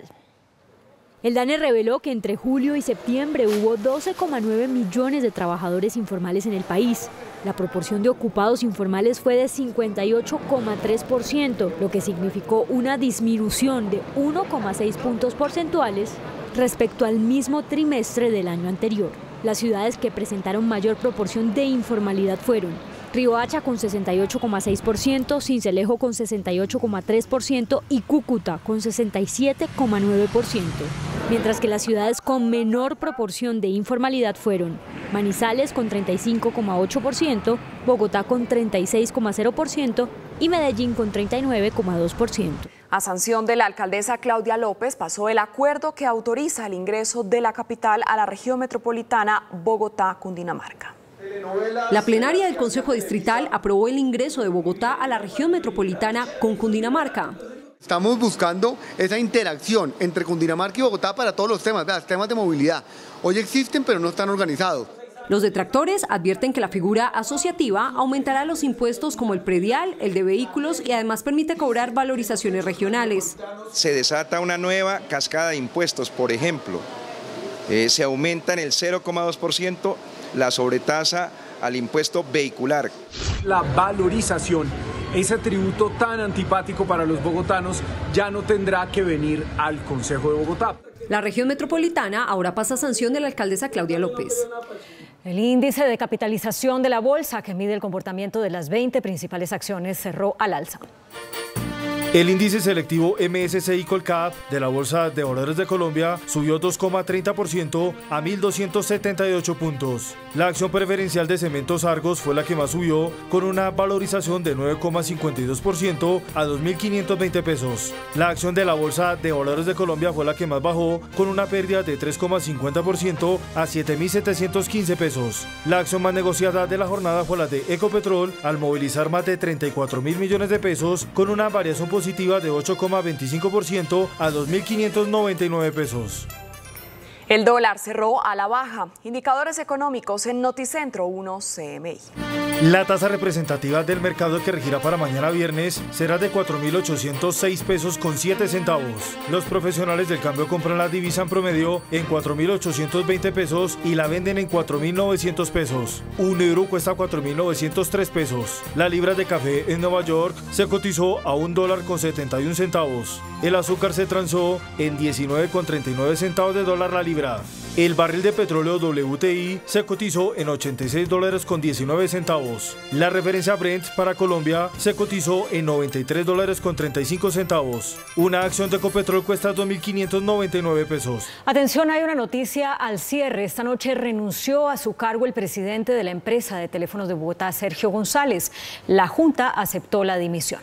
Speaker 4: El DANE reveló que entre julio y septiembre hubo 12,9 millones de trabajadores informales en el país. La proporción de ocupados informales fue de 58,3%, lo que significó una disminución de 1,6 puntos porcentuales respecto al mismo trimestre del año anterior. Las ciudades que presentaron mayor proporción de informalidad fueron Riohacha con 68,6%, Sincelejo con 68,3% y Cúcuta con 67,9%. Mientras que las ciudades con menor proporción de informalidad fueron Manizales con 35,8%, Bogotá con 36,0% y Medellín con 39,2%.
Speaker 3: A sanción de la alcaldesa Claudia López pasó el acuerdo que autoriza el ingreso de la capital a la región metropolitana Bogotá-Cundinamarca.
Speaker 6: La plenaria del Consejo Distrital aprobó el ingreso de Bogotá a la región metropolitana con Cundinamarca.
Speaker 5: Estamos buscando esa interacción entre Cundinamarca y Bogotá para todos los temas de movilidad. Hoy existen, pero no están organizados.
Speaker 6: Los detractores advierten que la figura asociativa aumentará los impuestos como el predial, el de vehículos y además permite cobrar valorizaciones regionales.
Speaker 18: Se desata una nueva cascada de impuestos, por ejemplo, se aumenta en el 0,2% la sobretasa al impuesto vehicular.
Speaker 19: La valorización, ese tributo tan antipático para los bogotanos, ya no tendrá que venir al Consejo de Bogotá.
Speaker 6: La región metropolitana ahora pasa a sanción de la alcaldesa Claudia López.
Speaker 2: El índice de capitalización de la bolsa, que mide el comportamiento de las 20 principales acciones, cerró al alza.
Speaker 16: El índice selectivo MSCI Colcap de la Bolsa de Valores de Colombia subió 2,30% a 1.278 puntos. La acción preferencial de Cementos Argos fue la que más subió, con una valorización de 9,52% a 2.520 pesos. La acción de la Bolsa de Valores de Colombia fue la que más bajó, con una pérdida de 3,50% a 7.715 pesos. La acción más negociada de la jornada fue la de Ecopetrol, al movilizar más de 34.000 millones de pesos, con una variación positiva de 8,25% a 2.599 pesos.
Speaker 3: El dólar cerró a la baja. Indicadores económicos en Noticentro 1 CMI.
Speaker 16: La tasa representativa del mercado que regirá para mañana viernes será de 4.806 pesos con 7 centavos. Los profesionales del cambio compran la divisa en promedio en 4.820 pesos y la venden en 4.900 pesos. Un euro cuesta 4.903 pesos. La libra de café en Nueva York se cotizó a $1.71. El azúcar se transó en 19,39 centavos de dólar la libra. El barril de petróleo WTI se cotizó en $86.19. La referencia Brent para Colombia se cotizó en $93.35. Una acción de Ecopetrol cuesta 2.599 pesos.
Speaker 2: Atención, hay una noticia al cierre. Esta noche renunció a su cargo el presidente de la empresa de teléfonos de Bogotá, Sergio González. La Junta aceptó la dimisión.